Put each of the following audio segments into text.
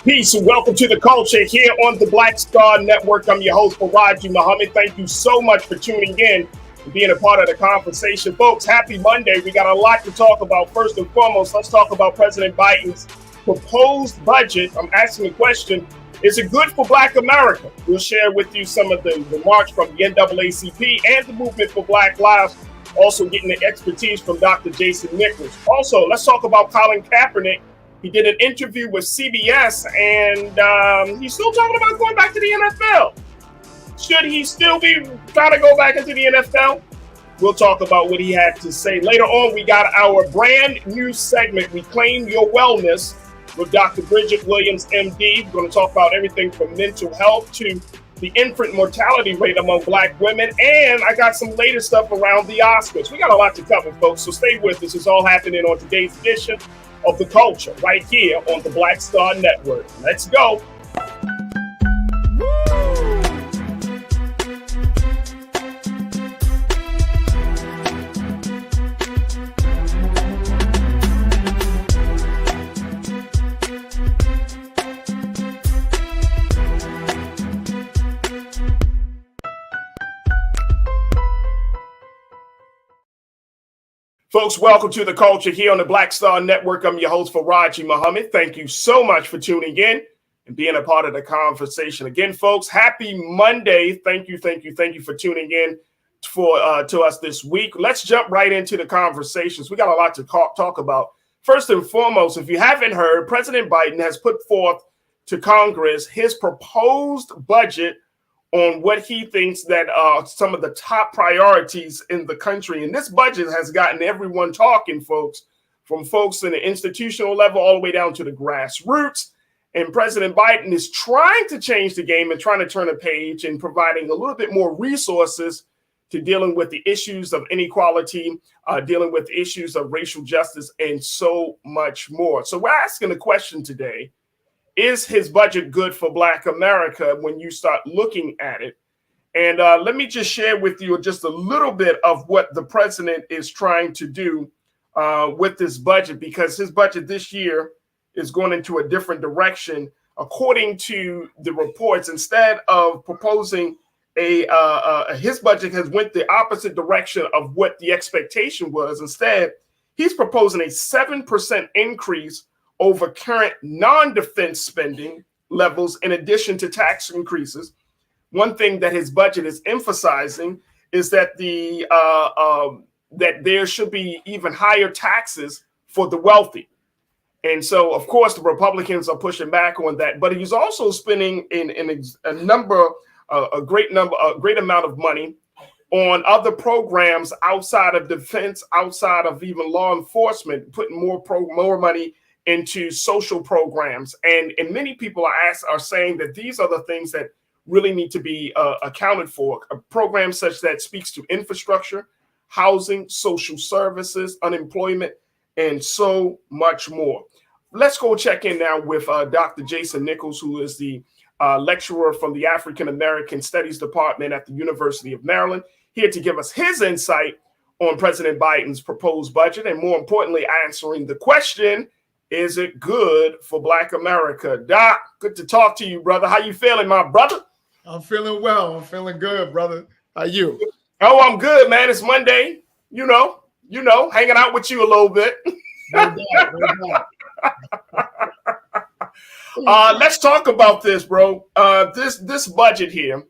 Peace and welcome to the culture here on the Black Star Network. I'm your host, Farajii. Thank you so much for tuning in and being a part of the conversation. Folks, happy Monday. We got a lot to talk about. First and foremost, let's talk about President Biden's proposed budget. I'm asking the question, is it good for Black America? We'll share with you some of the remarks from the NAACP and the Movement for Black Lives, also getting the expertise from Dr. Jason Nichols. Also, let's talk about Colin Kaepernick. He did an interview with CBS, and he's still talking about going back to the NFL. Should he still be trying to go back into the NFL? We'll talk about what he had to say. Later on, we got our brand new segment, Reclaim Your Wellness, with Dr. Bridget Williams, MD. We're going to talk about everything from mental health to the infant mortality rate among Black women. And I got some latest stuff around the Oscars. We got a lot to cover, folks, so stay with us. It's all happening on today's edition of the culture right here on the Black Star Network. Let's go. Folks, welcome to the culture here on the Black Star Network. I'm your host, Farajii. Thank you so much for tuning in and being a part of the conversation. Again, folks, happy Monday. Thank you for tuning in to us this week. Let's jump right into the conversations. We got a lot to talk about. First and foremost, if you haven't heard, President Biden has put forth to Congress his proposed budget on what he thinks that are some of the top priorities in the country. And this budget has gotten everyone talking, folks, from folks in the institutional level all the way down to the grassroots. And President Biden is trying to change the game and trying to turn a page and providing a little bit more resources to dealing with the issues of inequality, dealing with issues of racial justice, and so much more. So we're asking the question today, is his budget good for Black America when you start looking at it? And let me just share with you just a little bit of what the president is trying to do with this budget, because his budget this year is going into a different direction. According to the reports, instead of proposing his budget has went the opposite direction of what the expectation was. Instead, he's proposing a 7% increase over current non-defense spending levels, in addition to tax increases. One thing that his budget is emphasizing is that that there should be even higher taxes for the wealthy. And so, of course, the Republicans are pushing back on that. But he's also spending a great amount of money on other programs outside of defense, outside of even law enforcement, putting more money into social programs. And many people are saying that these are the things that really need to be accounted for. A program such that speaks to infrastructure, housing, social services, unemployment, and so much more. Let's go check in now with Dr. Jason Nichols, who is the lecturer from the African American Studies Department at the University of Maryland, here to give us his insight on President Biden's proposed budget, and more importantly, answering the question, is it good for Black America? Doc, good to talk to you, brother. How you feeling, my brother? I'm feeling well. I'm feeling good, brother. How you? Oh, I'm good, man. It's Monday. You know, hanging out with you a little bit. No doubt. Let's talk about this, bro. This budget here.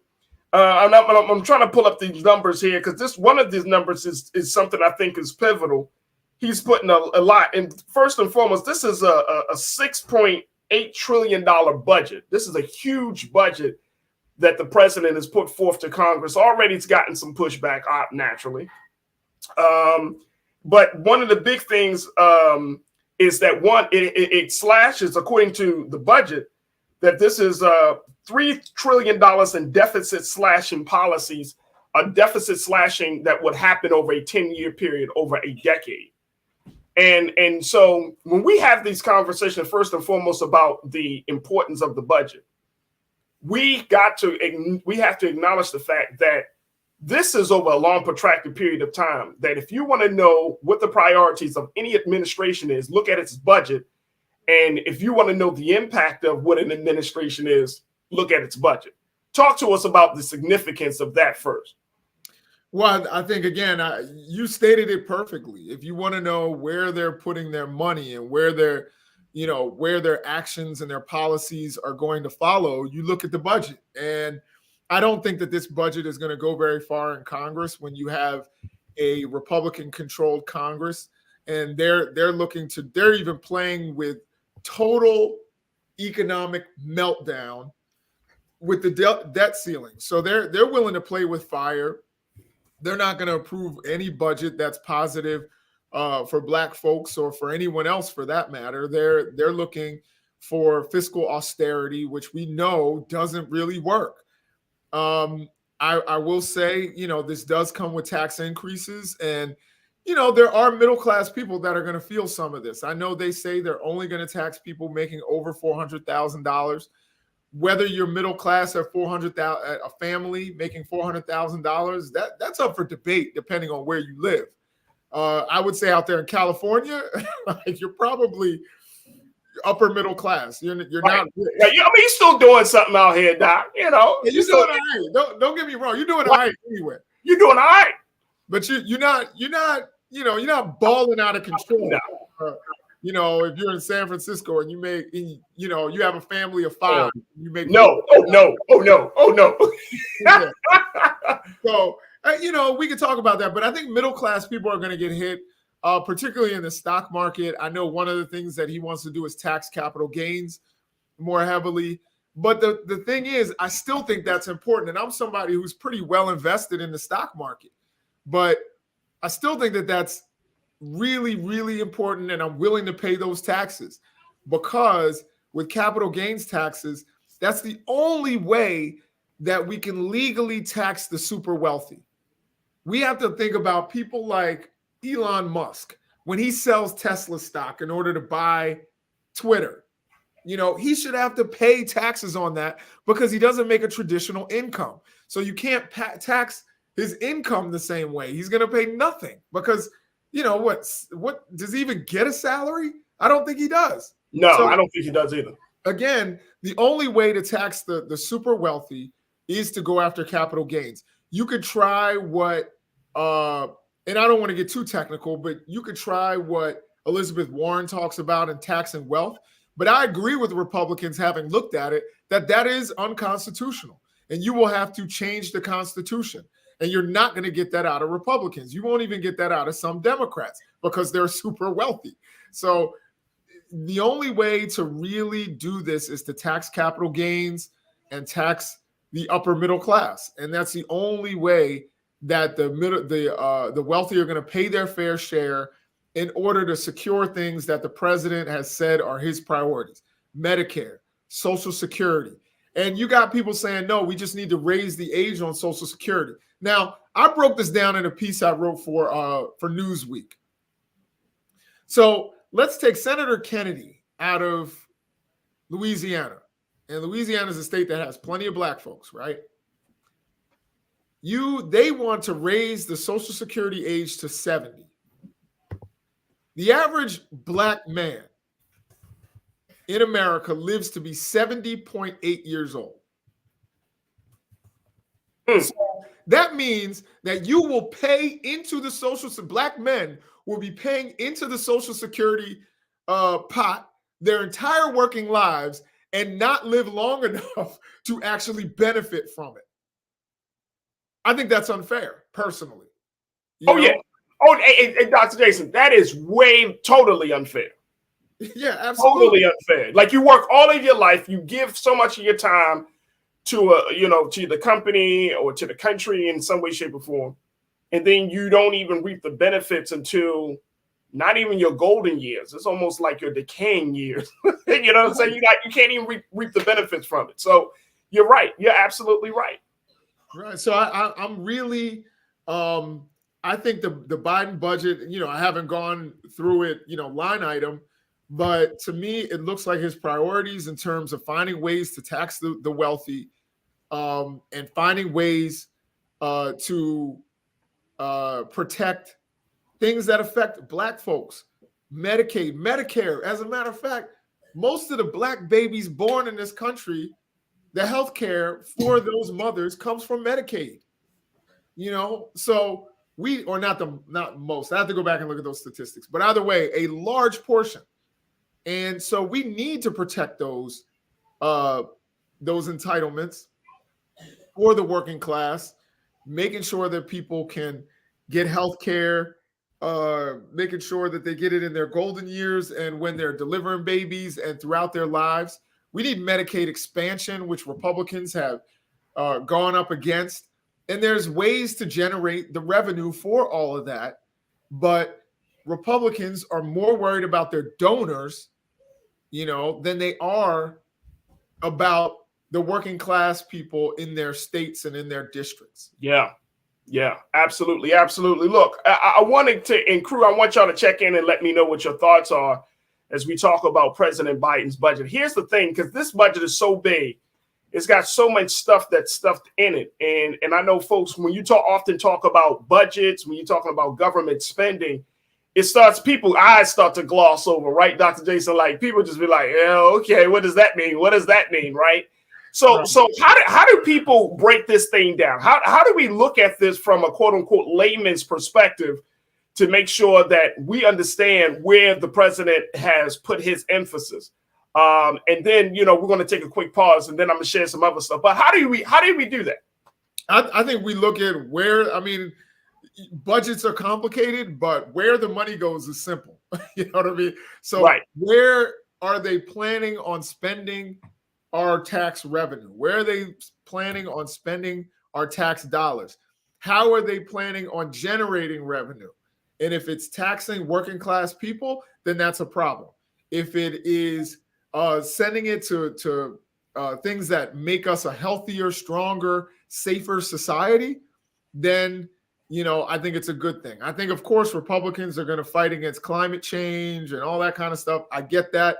I'm trying to pull up these numbers here because one of these numbers is something I think is pivotal. He's putting a lot. And first and foremost, this is a $6.8 trillion budget. This is a huge budget that the president has put forth to Congress. Already it's gotten some pushback, naturally. But one of the big things is that it slashes, according to the budget, that this is $3 trillion in deficit slashing policies, a deficit slashing that would happen over a 10-year period, over a decade. And so when we have these conversations, first and foremost, about the importance of the budget, we have to acknowledge the fact that this is over a long, protracted period of time, that if you want to know what the priorities of any administration is, look at its budget And if you want to know the impact of what an administration is, look at its budget. Talk to us about the significance of that first. Well, I think, again, you stated it perfectly. If you want to know where they're putting their money and where their actions and their policies are going to follow, you look at the budget. And I don't think that this budget is going to go very far in Congress when you have a Republican-controlled Congress, and they're even playing with total economic meltdown with the debt ceiling. So they're willing to play with fire. They're not going to approve any budget that's positive for Black folks or for anyone else for that matter. They're looking for fiscal austerity, which we know doesn't really work. I will say, this does come with tax increases, and there are middle-class people that are going to feel some of this. I know they say they're only going to tax people making over $400,000. Whether you're middle class or a family making $400,000, that's up for debate depending on where you live. I would say out there in California, you're probably upper middle class. You're not. Yeah, you're still doing something out here, Doc. You're doing all right. Don't get me wrong. You're doing all right anywhere. You're doing all right, but you're not balling out of control. If you're in San Francisco and you have a family of 5, you make no. Yeah. So, we can talk about that, but I think middle class people are going to get hit, particularly in the stock market. I know one of the things that he wants to do is tax capital gains more heavily. But the thing is, I still think that's important. And I'm somebody who's pretty well invested in the stock market, but I still think that that's really, really important, and I'm willing to pay those taxes, because with capital gains taxes, that's the only way that we can legally tax the super wealthy. We have to think about people like Elon Musk when he sells Tesla stock in order to buy Twitter. He should have to pay taxes on that because he doesn't make a traditional income. So you can't tax his income the same way. He's going to pay nothing because what does he even get a salary? I don't think he does. No, I don't think he does either. Again, the only way to tax the super wealthy is to go after capital gains. You could try what, and I don't want to get too technical, but you could try what Elizabeth Warren talks about in taxing wealth. But I agree with Republicans, having looked at it, that is unconstitutional. And you will have to change the Constitution. And you're not going to get that out of Republicans. You won't even get that out of some Democrats because they're super wealthy. So the only way to really do this is to tax capital gains and tax the upper middle class. And that's the only way that the wealthy are going to pay their fair share in order to secure things that the president has said are his priorities: Medicare, Social Security. And you got people saying, no, we just need to raise the age on Social Security. Now, I broke this down in a piece I wrote for Newsweek. So let's take Senator Kennedy out of Louisiana. And Louisiana is a state that has plenty of Black folks, right? They want to raise the Social Security age to 70. The average Black man in America lives to be 70.8 years old. So that means that you will pay into the Black men will be paying into the Social Security pot their entire working lives and not live long enough to actually benefit from it. I think that's unfair, personally. Yeah. And Dr. Jason, that is totally unfair. Yeah, absolutely. Totally unfair. Like, you work all of your life, you give so much of your time to to the company or to the country in some way, shape, or form, and then you don't even reap the benefits until not even your golden years. It's almost like your decaying years. You know what I'm saying? You can't even reap the benefits from it. So you're right. You're absolutely right. Right. So I'm really I think the Biden budget, I haven't gone through it, line item, but to me, it looks like his priorities in terms of finding ways to tax the wealthy, and finding ways to protect things that affect Black folks, Medicaid, Medicare. As a matter of fact, most of the black babies born in this country, the health care for those mothers comes from Medicaid. So not most. I have to go back and look at those statistics. But either way, a large portion. And so we need to protect those entitlements for the working class, making sure that people can get health care, making sure that they get it in their golden years and when they're delivering babies and throughout their lives. We need Medicaid expansion, which Republicans have gone up against. And there's ways to generate the revenue for all of that. But Republicans are more worried about their donors, than they are about the working class people in their states and in their districts. Yeah, absolutely. Look, I wanted to, and crew, I want y'all to check in and let me know what your thoughts are as we talk about President Biden's budget. Here's the thing, because this budget is so big, it's got so much stuff that's stuffed in it. And I know folks, when you often talk about budgets, when you're talking about government spending, people's eyes start to gloss over, right, Dr. Jason? Like, people just be like, yeah, okay, what does that mean? What does that mean, right? So how do people break this thing down? How do we look at this from a quote unquote layman's perspective to make sure that we understand where the president has put his emphasis? And then, we're going to take a quick pause and then I'm going to share some other stuff. But how do we do that? I think we look at budgets are complicated, but where the money goes is simple. You know what I mean? So Where are they planning on spending our tax revenue? Where are they planning on spending our tax dollars? How are they planning on generating revenue? And if it's taxing working class people, then that's a problem. If it is sending it to things that make us a healthier, stronger, safer society, then I think it's a good thing. I think, of course, Republicans are going to fight against climate change and all that kind of stuff. I get that.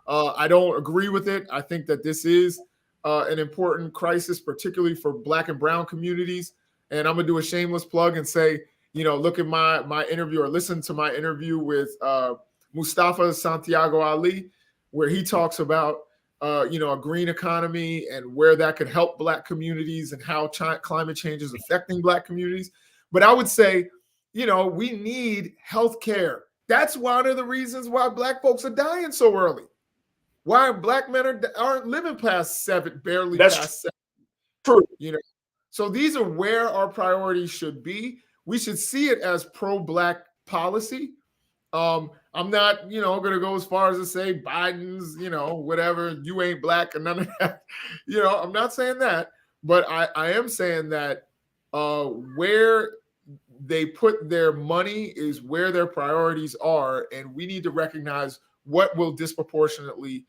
I don't agree with it. I think that this is an important crisis, particularly for Black and brown communities. And I'm going to do a shameless plug and say, look at my interview or listen to my interview with Mustafa Santiago Ali, where he talks about, a green economy and where that could help Black communities and how climate change is affecting Black communities. But I would say, we need health care. That's one of the reasons why Black folks are dying so early. Why Black men aren't living past barely past 7. True. So these are where our priorities should be. We should see it as pro-Black policy. I'm not, going to go as far as to say Biden's, whatever, you ain't Black and none of that. I'm not saying that, but I am saying that where they put their money is where their priorities are, and we need to recognize what will disproportionately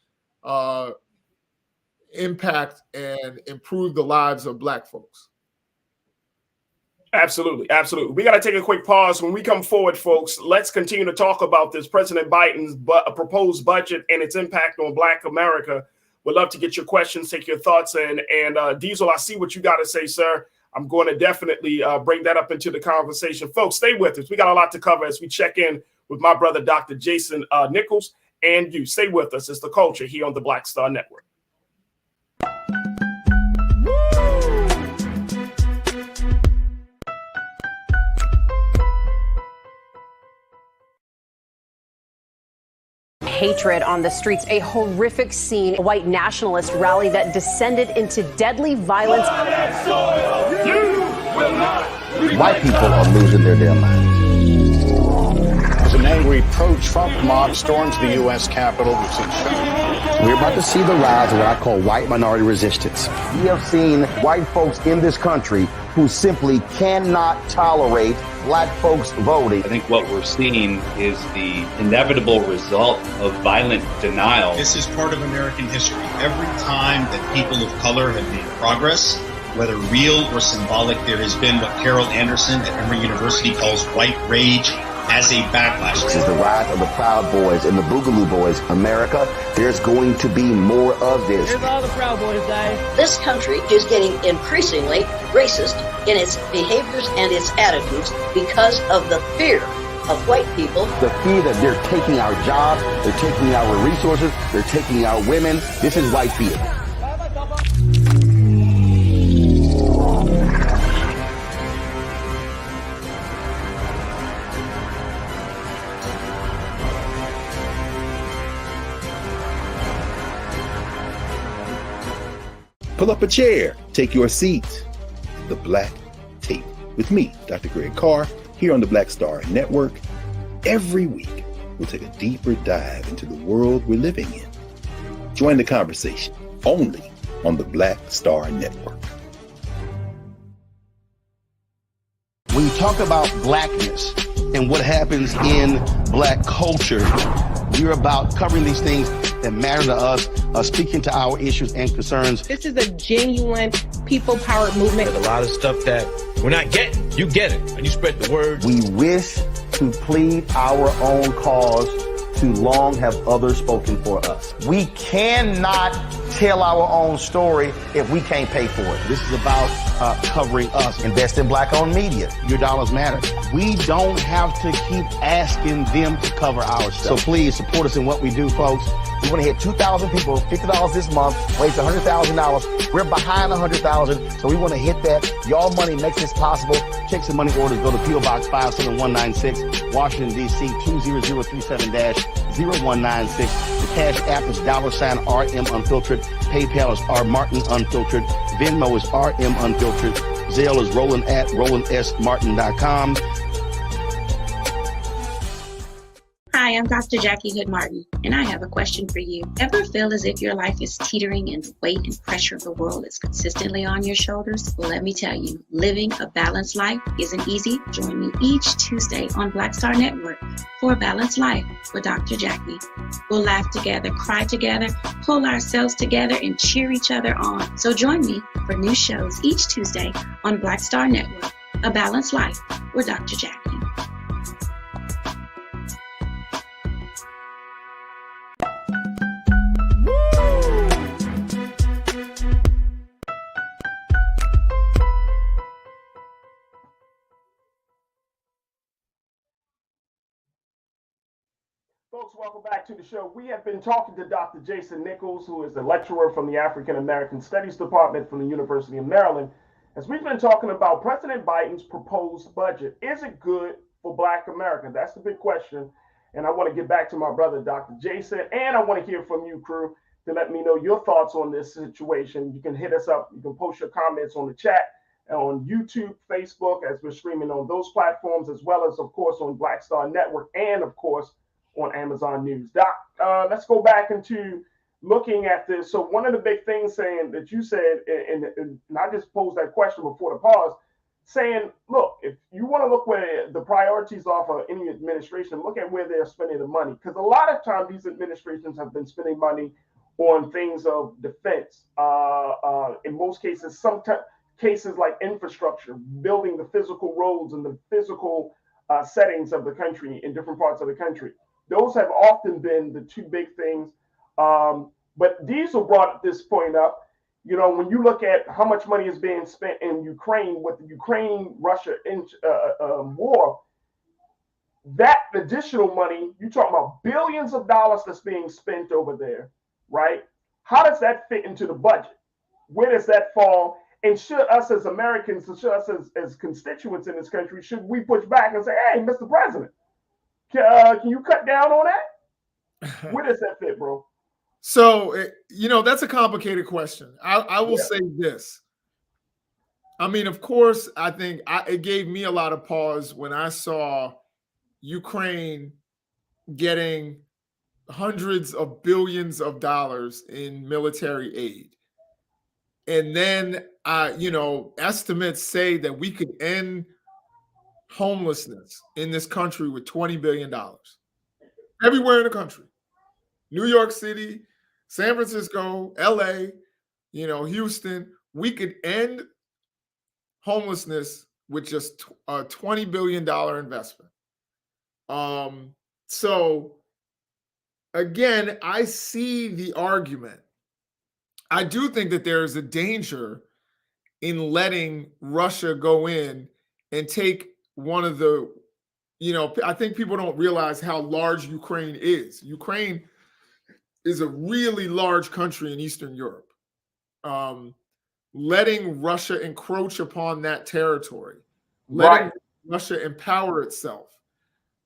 impact and improve the lives of Black folks. Absolutely. We got to take a quick pause. When we come forward, folks, let's continue to talk about this President Biden's proposed budget and its impact on Black America. We'd love to get your questions, take your thoughts, and Diesel, I see what you got to say, sir. I'm going to definitely bring that up into the conversation. Folks, stay with us. We got a lot to cover as we check in with my brother, Dr. Jason Nichols, and you. Stay with us. It's The Culture here on the Black Star Network. Hatred on the streets, a horrific scene, a white nationalist rally that descended into deadly violence. White people are losing their damn minds. An angry pro-Trump mob storms the U.S. Capitol. We're about to see the rise of what I call white minority resistance. We have seen white folks in this country who simply cannot tolerate Black folks voting. I think what we're seeing is the inevitable result of violent denial. This is part of American history. Every time that people of color have made progress, whether real or symbolic, there has been what Carol Anderson at Emory University calls white rage as a backlash. This is the rise of the Proud Boys and the Boogaloo Boys. America, there's going to be more of this. Here's all the Proud Boys, guys. This country is getting increasingly racist in its behaviors and its attitudes because of the fear of white people. The fear that they're taking our jobs, they're taking our resources, they're taking our women. This is white fear. Pull up a chair, take your seat. The Black Tape with me, Dr. Greg Carr, here on the Black Star Network. Every week, we'll take a deeper dive into the world we're living in. Join the conversation only on the Black Star Network. When you talk about blackness and what happens in black culture, we're about covering these things that matter to us, speaking to our issues and concerns. This is a genuine people-powered movement. There's a lot of stuff that we're not getting. You get it, and you spread the word. We wish to plead our own cause. Too long have others spoken for us. We cannot tell our own story if we can't pay for it. This is about covering us. Invest in black-owned media. Your dollars matter. We don't have to keep asking them to cover our stuff. So please support us in what we do, folks. We want to hit 2,000 people, $50 this month, raise $100,000. We're behind 100,000, so we want to hit that. Y'all money makes this possible. Checks and money orders go to P.O. Box 57196, Washington, D.C. 20037-0196. The Cash App is $RM Unfiltered. PayPal is R Martin Unfiltered. Venmo is RM Unfiltered. Zelle is Roland@RolandSMartin.com. Hi, I'm Dr. Jackie Hood Martin, and I have a question for you. Ever feel as if your life is teetering and the weight and pressure of the world is consistently on your shoulders? Well, let me tell you, living a balanced life isn't easy. Join me each Tuesday on Black Star Network for A Balanced Life with Dr. Jackie. We'll laugh together, cry together, pull ourselves together, and cheer each other on. So join me for new shows each Tuesday on Black Star Network, A Balanced Life with Dr. Jackie. Folks, welcome back to the show. We have been talking to Dr. Jason Nichols, who is a lecturer from the African American Studies Department from the University of Maryland, as we've been talking about President Biden's proposed budget. Is it good for Black America? That's the big question. And I want to get back to my brother, Dr. Jason, and I want to hear from you, crew, to let me know your thoughts on this situation. You can hit us up. You can post your comments on the chat on YouTube, Facebook, as we're streaming on those platforms, as well as, of course, on Black Star Network and, of course, on Amazon News. Doc, let's go back into looking at this. So one of the big things saying that you said, and I just posed that question before the pause, saying, look, if you want to look where the priorities are for any administration, look at where they're spending the money. Because a lot of times these administrations have been spending money on things of defense. In most cases, cases like infrastructure, building the physical roads and the physical settings of the country in different parts of the country. Those have often been the two big things. But Diesel brought this point up. You know, when you look at how much money is being spent in Ukraine with the Ukraine-Russia war, that additional money, you're talking about billions of dollars that's being spent over there, right? How does that fit into the budget? Where does that fall? And should us as Americans, should us as constituents in this country, should we push back and say, hey, Mr. President, can you cut down on that? Where does that fit, bro? So, that's a complicated question. I will say this. I mean, of course, I think it gave me a lot of pause when I saw Ukraine getting hundreds of billions of dollars in military aid. And then, estimates say that we could end homelessness in this country with $20 billion. Everywhere in the country. New York City, San Francisco, LA, Houston, we could end homelessness with just a $20 billion investment. So again, I see the argument. I do think that there is a danger in letting Russia go in and take one of the I think people don't realize how large Ukraine is. Ukraine is a really large country in Eastern Europe. Letting Russia encroach upon that territory, letting Russia empower itself,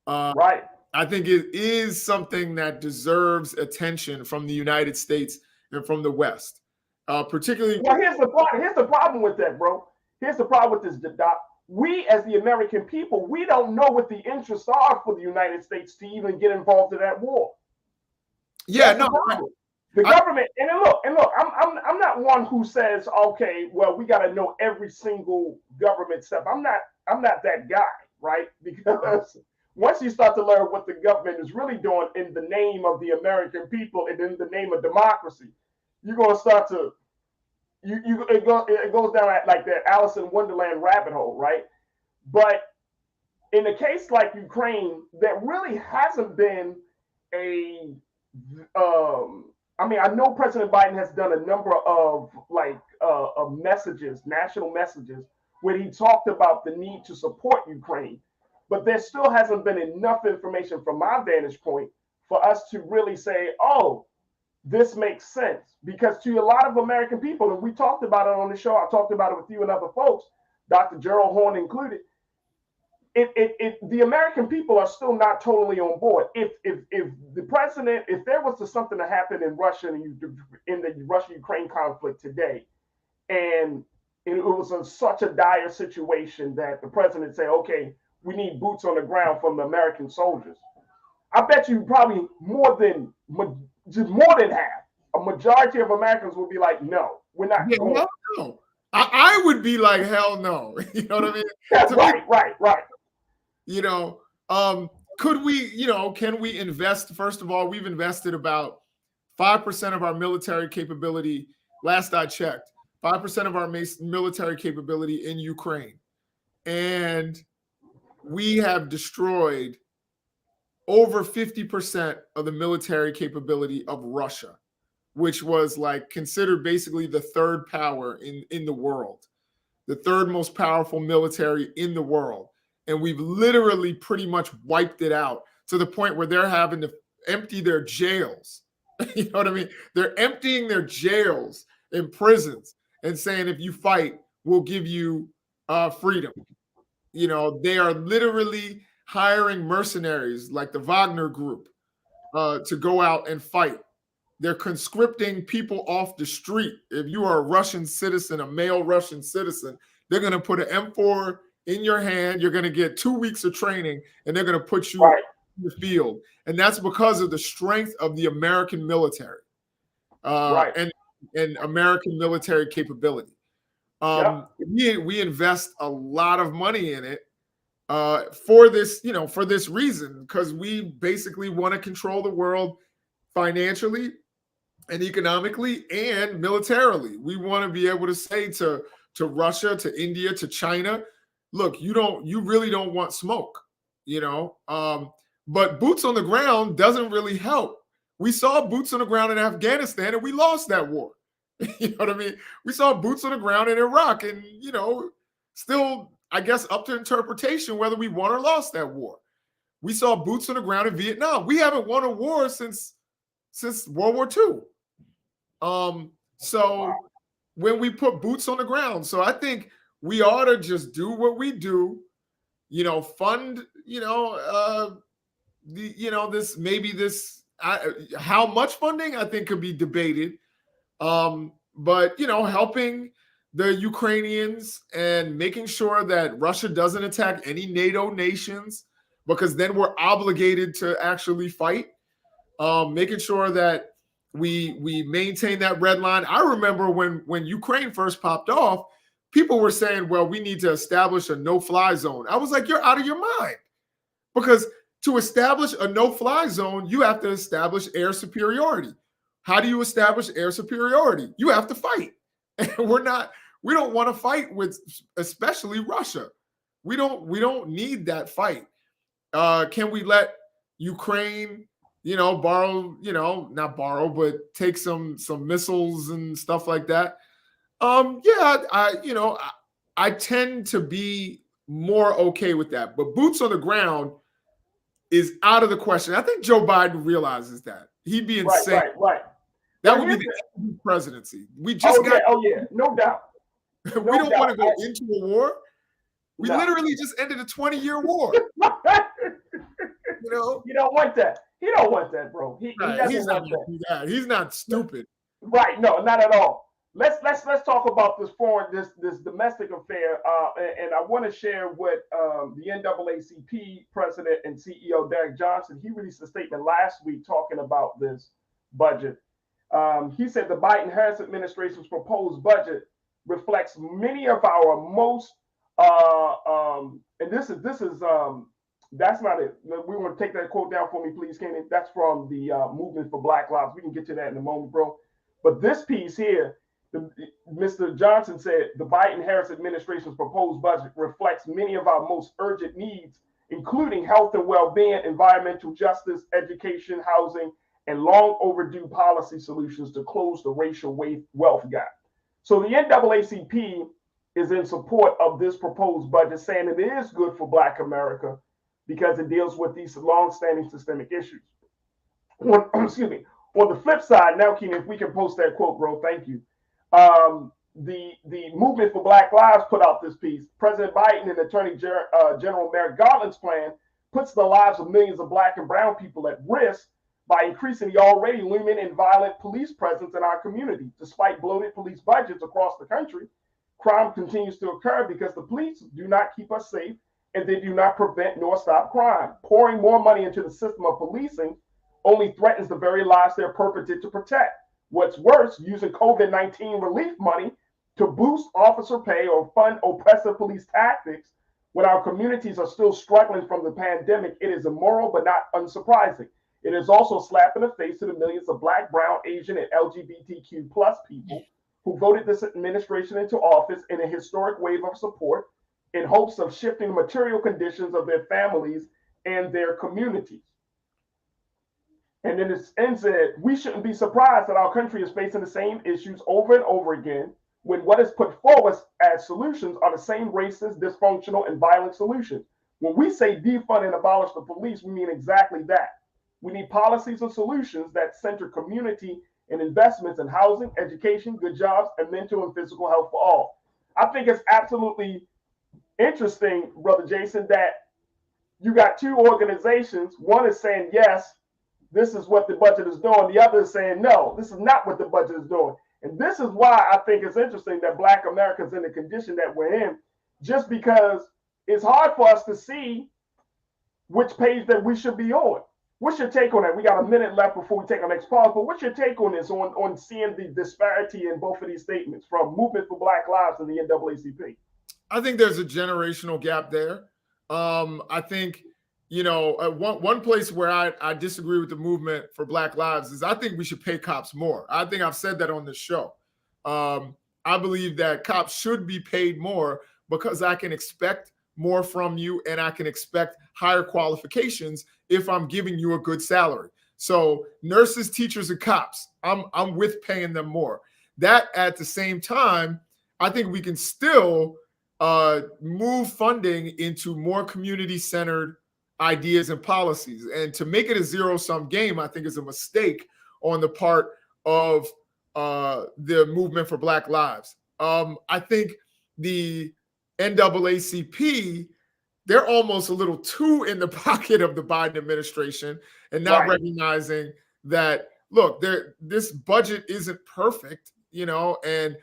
Right. I think it is something that deserves attention from the United States and from the West, particularly. Well, here's the problem with that, bro. Here's the problem with this, Doc. We, as the American people, we don't know what the interests are for the United States to even get involved in that war. Yeah, That's the government. And look, I'm not one who says, okay, well, we got to know every single government step. I'm not that guy, right? Because once you start to learn what the government is really doing in the name of the American people and in the name of democracy, you're going to start to it goes down like that Alice in Wonderland rabbit hole, right? But in a case like Ukraine, there really hasn't been a I know President Biden has done a number of messages, national messages, where he talked about the need to support Ukraine, but there still hasn't been enough information from my vantage point for us to really say, oh, this makes sense. Because to a lot of American people, and we talked about it on the show, I talked about it with you and other folks, Dr. Gerald Horn included, the American people are still not totally on board. If the president, if there was something to happen in Russia in the Russia-Ukraine conflict today, and it was such a dire situation that the president said, okay, we need boots on the ground from the American soldiers, I bet you probably more than half, a majority of Americans will be like, no, we're not going. No. I would be like, hell no. You know what I mean? That's right. Could we, can we invest? First of all, we've invested about 5% of our military capability. Last I checked, 5% of our military capability in Ukraine. And we have destroyed over 50% of the military capability of Russia, which was considered basically the third power in the world, the third most powerful military in the world. And we've literally pretty much wiped it out to the point where they're having to empty their jails. You know what I mean? They're emptying their jails and prisons and saying, if you fight, we'll give you freedom. They are literally hiring mercenaries like the Wagner Group to go out and fight. They're conscripting people off the street. If you are a Russian citizen, a male Russian citizen, they're going to put an M4 in your hand. You're going to get 2 weeks of training, and they're going to put you in the field. And that's because of the strength of the American military and American military capability. We invest a lot of money in it for this reason, because we basically want to control the world financially and economically and militarily. We want to be able to say to Russia, to India, to China, look, you really don't want smoke, but boots on the ground doesn't really help. We saw boots on the ground in Afghanistan and we lost that war. You know what I mean? We saw boots on the ground in Iraq, and still, I guess, up to interpretation whether we won or lost that war. We saw boots on the ground in Vietnam. We haven't won a war since World War II. So when we put boots on the ground, so I think we ought to just do what we do, fund, how much funding I think could be debated. But helping the Ukrainians and making sure that Russia doesn't attack any NATO nations, because then we're obligated to actually fight. Making sure that we maintain that red line. I remember when Ukraine first popped off, people were saying, well, we need to establish a no-fly zone. I was like, you're out of your mind. Because to establish a no-fly zone, you have to establish air superiority. How do you establish air superiority? You have to fight. And we don't want to fight with, especially Russia. We don't need that fight. Can we let Ukraine, borrow, not borrow, but take some missiles and stuff like that? I tend to be more okay with that. But boots on the ground is out of the question. I think Joe Biden realizes that. He'd be insane. Right. That would be the presidency. We just no doubt. We don't want to go into a war. We literally just ended a 20-year war. You don't want that. He don't want that, bro. He's not want that. He's not stupid. Right. No, not at all. Let's talk about this this domestic affair. And I want to share what the NAACP president and CEO Derek Johnson, he released a statement last week talking about this budget. He said the Biden-Harris administration's proposed budget reflects many of our most and this is that's not it. We want to take that quote down for me, please, Kenny. That's from the Movement for Black Lives. We can get to that in a moment, bro. But this piece here, Mr. Johnson said the Biden-Harris administration's proposed budget reflects many of our most urgent needs, including health and well-being, environmental justice, education, housing, and long overdue policy solutions to close the racial wealth gap. So the NAACP is in support of this proposed budget, saying it is good for Black America because it deals with these long-standing systemic issues. Excuse me. On the flip side, now, Keenan, if we can post that quote, bro, thank you. The Movement for Black Lives put out this piece. President Biden and Attorney General Merrick Garland's plan puts the lives of millions of Black and brown people at risk by increasing the already looming and violent police presence in our community. Despite bloated police budgets across the country, crime continues to occur because the police do not keep us safe and they do not prevent nor stop crime. Pouring more money into the system of policing only threatens the very lives they're purported to protect. What's worse, using COVID-19 relief money to boost officer pay or fund oppressive police tactics when our communities are still struggling from the pandemic, it is immoral but not unsurprising. It is also a slap in the face to the millions of Black, brown, Asian, and LGBTQ plus people who voted this administration into office in a historic wave of support in hopes of shifting the material conditions of their families and their communities. And then it ends it, we shouldn't be surprised that our country is facing the same issues over and over again when what is put forward as solutions are the same racist, dysfunctional, and violent solutions. When we say defund and abolish the police, we mean exactly that. We need policies and solutions that center community and investments in housing, education, good jobs, and mental and physical health for all. I think it's absolutely interesting, Brother Jason, that you got two organizations. One is saying, yes, this is what the budget is doing. The other is saying, no, this is not what the budget is doing. And this is why I think it's interesting that Black America is in the condition that we're in, just because it's hard for us to see which page that we should be on. What's your take on that? We got a minute left before we take our next pause, but what's your take on this, on seeing the disparity in both of these statements from Movement for Black Lives and the NAACP? I think there's a generational gap there. I think, one place where I disagree with the Movement for Black Lives is I think we should pay cops more. I think I've said that on this show. I believe that cops should be paid more because I can expect more from you and I can expect higher qualifications if I'm giving you a good salary. So nurses, teachers, and cops, I'm with paying them more. That at the same time, I think we can still move funding into more community-centered ideas and policies. And to make it a zero-sum game, I think is a mistake on the part of the Movement for Black Lives. I think the NAACP, they're almost a little too in the pocket of the Biden administration and not recognizing that, look, this budget isn't perfect, and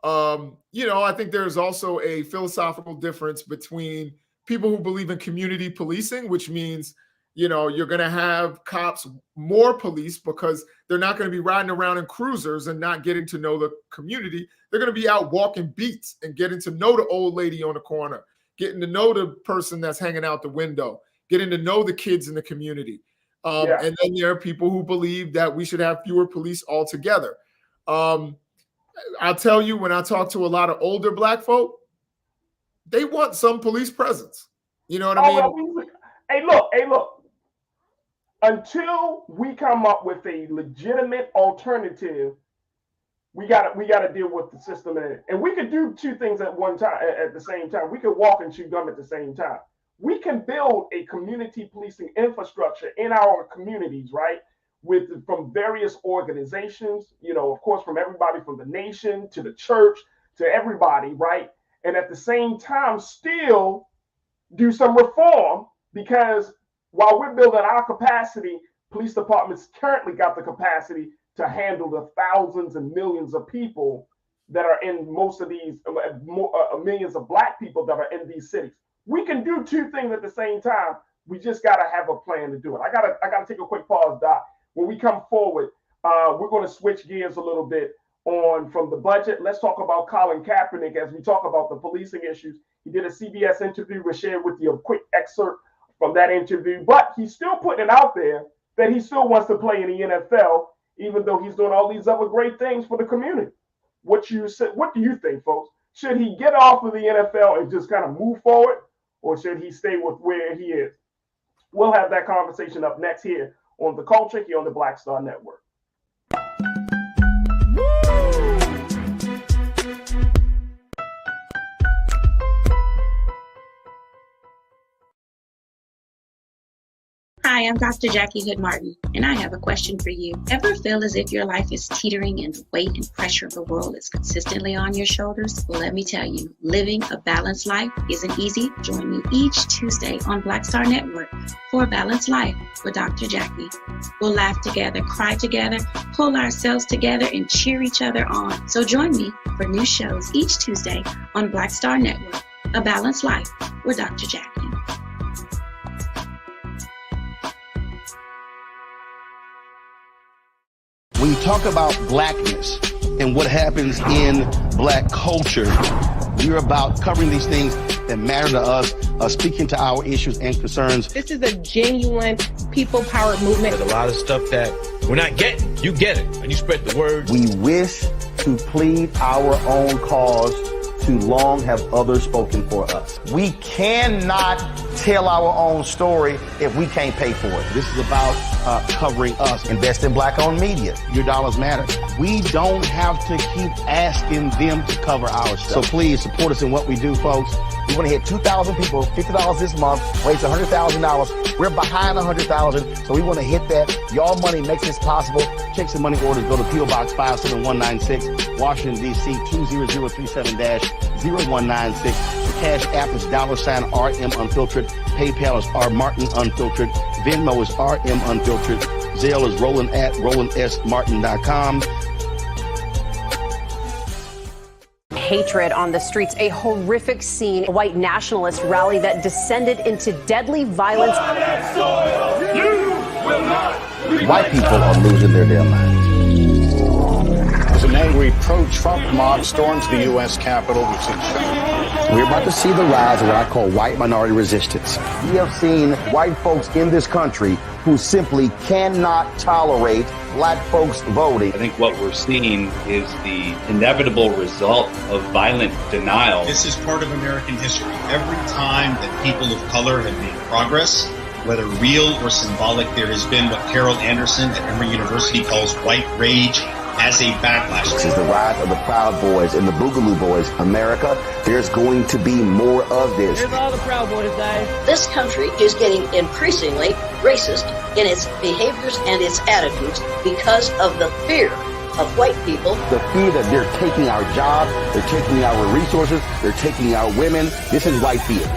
I think there's also a philosophical difference between people who believe in community policing, which means, you're going to have cops more police because they're not going to be riding around in cruisers and not getting to know the community. They're going to be out walking beats and getting to know the old lady on the corner, getting to know the person that's hanging out the window, getting to know the kids in the community. And then there are people who believe that we should have fewer police altogether. I'll tell you, when I talk to a lot of older Black folk, they want some police presence. You know what I mean? Hey, look. Until we come up with a legitimate alternative we got to deal with the system, and we could do two things at one time at the same time. We could walk and chew gum at the same time. We can build a community policing infrastructure in our communities, right? From various organizations, of course, from everybody from the nation to the church to everybody, right? And at the same time, still do some reform, because while we're building our capacity, police departments currently got the capacity to handle the thousands and millions of people that are in most of these, millions of Black people that are in these cities. We can do two things at the same time. We just got to have a plan to do it. I gotta take a quick pause, Doc. When we come forward, we're going to switch gears a little bit from the budget. Let's talk about Colin Kaepernick as we talk about the policing issues. He did a CBS interview. We'll share with you a quick excerpt from that interview, but he's still putting it out there that he still wants to play in the NFL, even though he's doing all these other great things for the community. What do you think, folks? Should he get off of the NFL and just kind of move forward, or should he stay with where he is? We'll have that conversation up next here on The Culture, here on the Black Star Network. Hi, I'm Dr. Jackie Hood Martin, and I have a question for you. Ever feel as if your life is teetering and the weight and pressure of the world is consistently on your shoulders? Well, let me tell you, living a balanced life isn't easy. Join me each Tuesday on Black Star Network for A Balanced Life with Dr. Jackie. We'll laugh together, cry together, pull ourselves together, and cheer each other on. So join me for new shows each Tuesday on Black Star Network, A Balanced Life with Dr. Jackie. When you talk about blackness and what happens in Black culture, we're about covering these things that matter to us, speaking to our issues and concerns. This is a genuine people-powered movement. There's a lot of stuff that we're not getting. You get it, and you spread the word. We wish to plead our own cause. Too long have others spoken for us. We cannot tell our own story if we can't pay for it. This is about covering us. Invest in Black-owned media. Your dollars matter. We don't have to keep asking them to cover our stuff. So please support us in what we do, folks. We want to hit 2,000 people, $50 this month, raise $100,000. We're behind 100,000, so we want to hit that. Y'all money makes this possible. Checks and money orders go to P.O. Box 57196, Washington, D.C. 20037-0196. The Cash App is $RM Unfiltered. PayPal is R Martin Unfiltered. Venmo is RM Unfiltered. Zelle is Roland at RolandSMartin.com. Hatred on the streets, a horrific scene, a white nationalist rally that descended into deadly violence. White people are losing their damn minds. As an angry pro-Trump mob storms the U.S. Capitol, we've seen we're about to see the rise of what I call white minority resistance. We have seen white folks in this country who simply cannot tolerate Black folks voting. I think what we're seeing is the inevitable result of violent denial. This is part of American history. Every time that people of color have made progress, whether real or symbolic, there has been what Carol Anderson at Emory University calls white rage as a backlash. This is the rise of the Proud Boys and the Boogaloo Boys. America, there's going to be more of this. Here's all the Proud Boys, guys. This country is getting increasingly racist in its behaviors and its attitudes because of the fear of white people. The fear that they're taking our jobs, they're taking our resources, they're taking our women. This is white fear.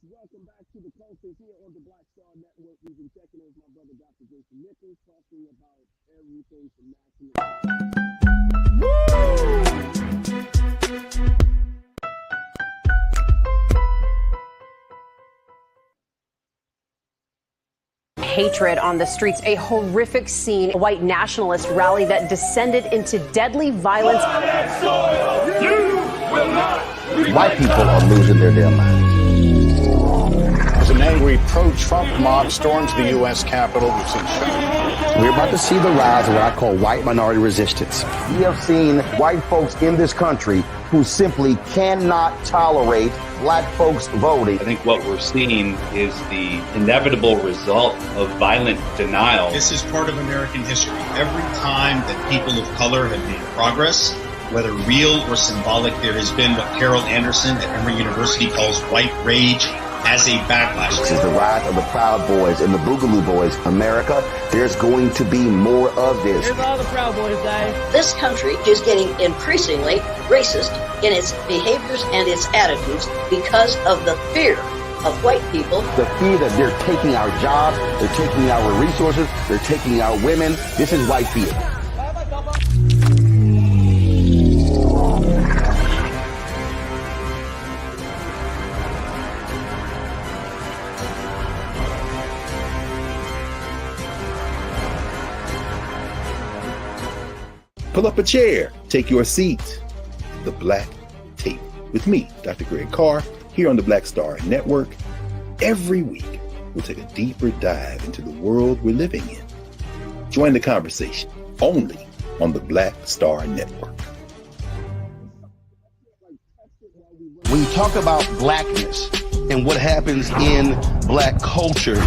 Welcome back to the Culture here on the Black Star Network. We've been checking in with my brother, Dr. Jason Nichols, talking about everything from Hatred on the streets, a horrific scene, a white nationalist rally that descended into deadly violence. White people are losing their damn minds. As an angry pro-Trump mob storms the U.S. Capitol, we're about to see the rise of what I call white minority resistance. We have seen white folks in this country who simply cannot tolerate black folks voting. I think what we're seeing is the inevitable result of violent denial. This is part of American history. Every time that people of color have made progress, whether real or symbolic, there has been what Carol Anderson at Emory University calls white rage as a backlash. This is the rise of the Proud Boys and the Boogaloo Boys. America, there's going to be more of this. Here's all the Proud Boys, guys. This country is getting increasingly racist in its behaviors and its attitudes because of the fear of white people. The fear that they're taking our jobs, they're taking our resources, they're taking our women. This is white fear. Pull up a chair, take your seat. The Black Tape with me, Dr. Greg Carr, here on the Black Star Network. Every week, we'll take a deeper dive into the world we're living in. Join the conversation only on the Black Star Network. When you talk about blackness and what happens in black culture,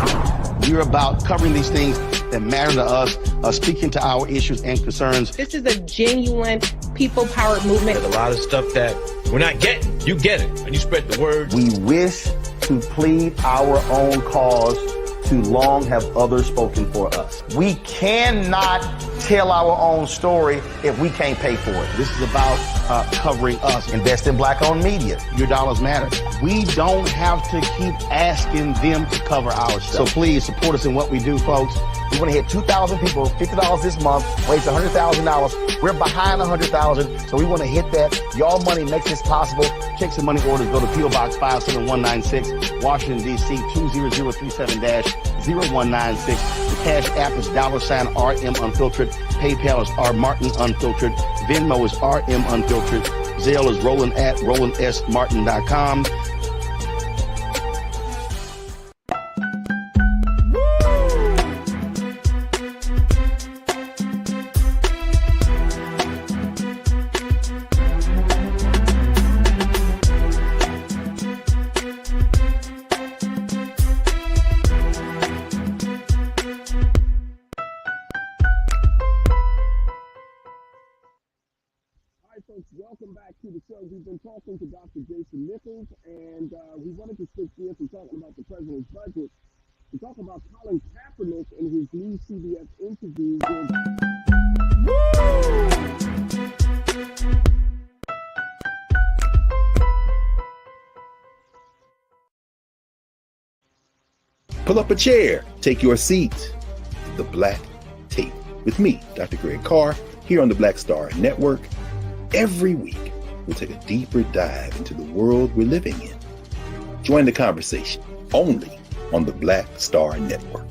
we're about covering these things that matter to us, speaking to our issues and concerns. This is a genuine people-powered movement. There's a lot of stuff that we're not getting. You get it, and you spread the word. We wish to plead our own cause. Too long have others spoken for us. We cannot tell our own story if we can't pay for it. This is about covering us. Invest in black-owned media. Your dollars matter. We don't have to keep asking them to cover our stuff. So please support us in what we do, folks. We want to hit 2,000 people, $50 this month, raise $100,000. We're behind 100,000, so we want to hit that. Y'all money makes this possible. Checks and money orders go to P.O. Box 57196, Washington, D.C. 20037-0196. The Cash App is $RM Unfiltered. PayPal is R Martin Unfiltered. Venmo is RM Unfiltered. Zelle is Roland at RolandSMartin.com. Welcome back to the show. We've been talking to Dr. Jason Nichols, and we wanted to switch gears from talking about the president's budget to talk about Colin Kaepernick and his new CBS interview Pull up a chair, take your seat. The Black Tape with me, Dr. Greg Carr, here on the Black Star Network. Every week, we'll take a deeper dive into the world we're living in. Join the conversation only on the Black Star Network.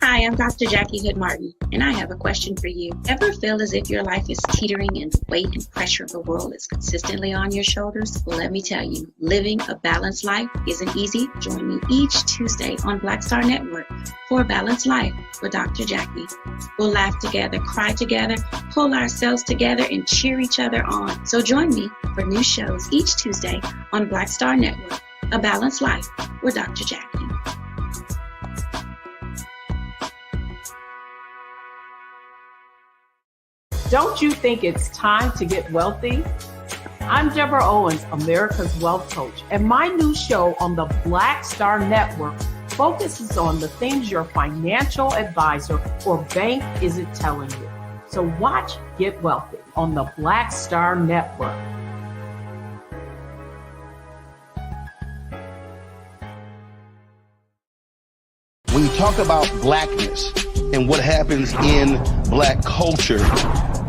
Hi, I'm Dr. Jackie Hood Martin, and I have a question for you. Ever feel as if your life is teetering and the weight and pressure of the world is consistently on your shoulders? Well, let me tell you, living a balanced life isn't easy. Join me each Tuesday on Black Star Network for A Balanced Life with Dr. Jackie. We'll laugh together, cry together, pull ourselves together, and cheer each other on. So join me for new shows each Tuesday on Black Star Network, A Balanced Life with Dr. Jackie. Don't you think it's time to get wealthy? I'm Deborah Owens, America's Wealth Coach, and my new show on the Black Star Network focuses on the things your financial advisor or bank isn't telling you. So watch Get Wealthy on the Black Star Network. When you talk about blackness and what happens in black culture,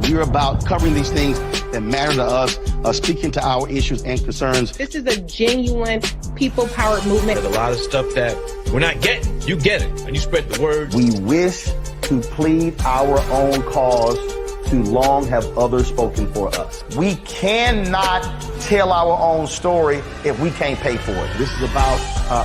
we're about covering these things that matter to us, speaking to our issues and concerns. This is a genuine people-powered movement. There's a lot of stuff that we're not getting. You get it, and you spread the word. We wish to plead our own cause. too long have others spoken for us. We cannot tell our own story if we can't pay for it. This is about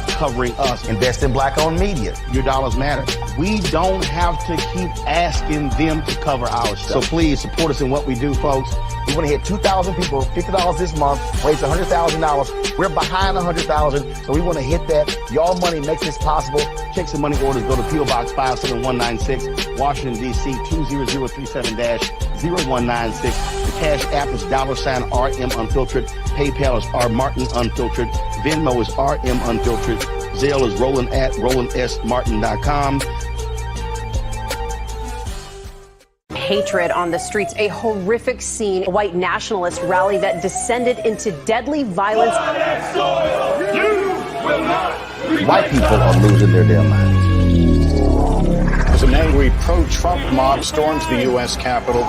covering us. Invest in black-owned media. Your dollars matter. We don't have to keep asking them to cover our stuff. So please support us in what we do, folks. We want to hit 2,000 people, $50 this month, raise $100,000. We're behind 100,000, so we want to hit that. Y'all money makes this possible. Check some money orders. Go to P.O. Box 57196, Washington, D.C. 20037-0196. The Cash App is $RM Unfiltered. PayPal is R Martin Unfiltered. Venmo is RM Unfiltered. Zelle is Roland at RolandSMartin.com. Hatred on the streets, a horrific scene, a white nationalist rally that descended into deadly violence. White people are losing their damn minds. As an angry pro-Trump mob storms the U.S. Capitol,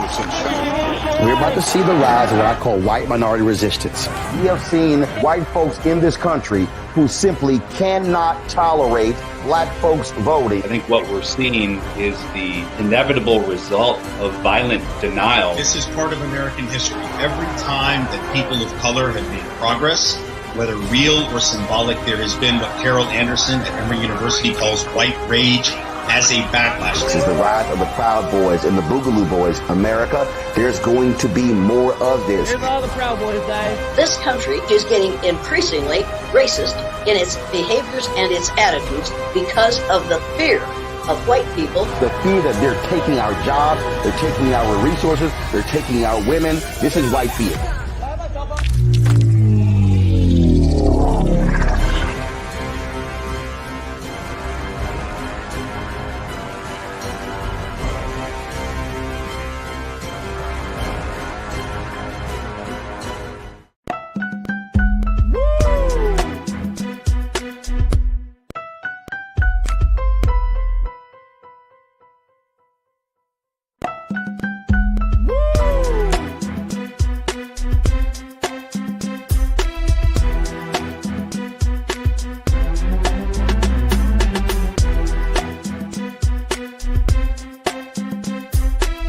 we're about to see the rise of what I call white minority resistance. We have seen white folks in this country who simply cannot tolerate black folks voting. I think what we're seeing is the inevitable result of violent denial. This is part of American history. Every time that people of color have made progress, whether real or symbolic, there has been what Carol Anderson at Emory University calls white rage as a backlash. This is the rise of the Proud Boys and the Boogaloo Boys. America, there's going to be more of this. Here's all the Proud Boys, guys. This country is getting increasingly racist in its behaviors and its attitudes because of the fear of white people. The fear that they're taking our jobs, they're taking our resources, they're taking our women. This is white fear.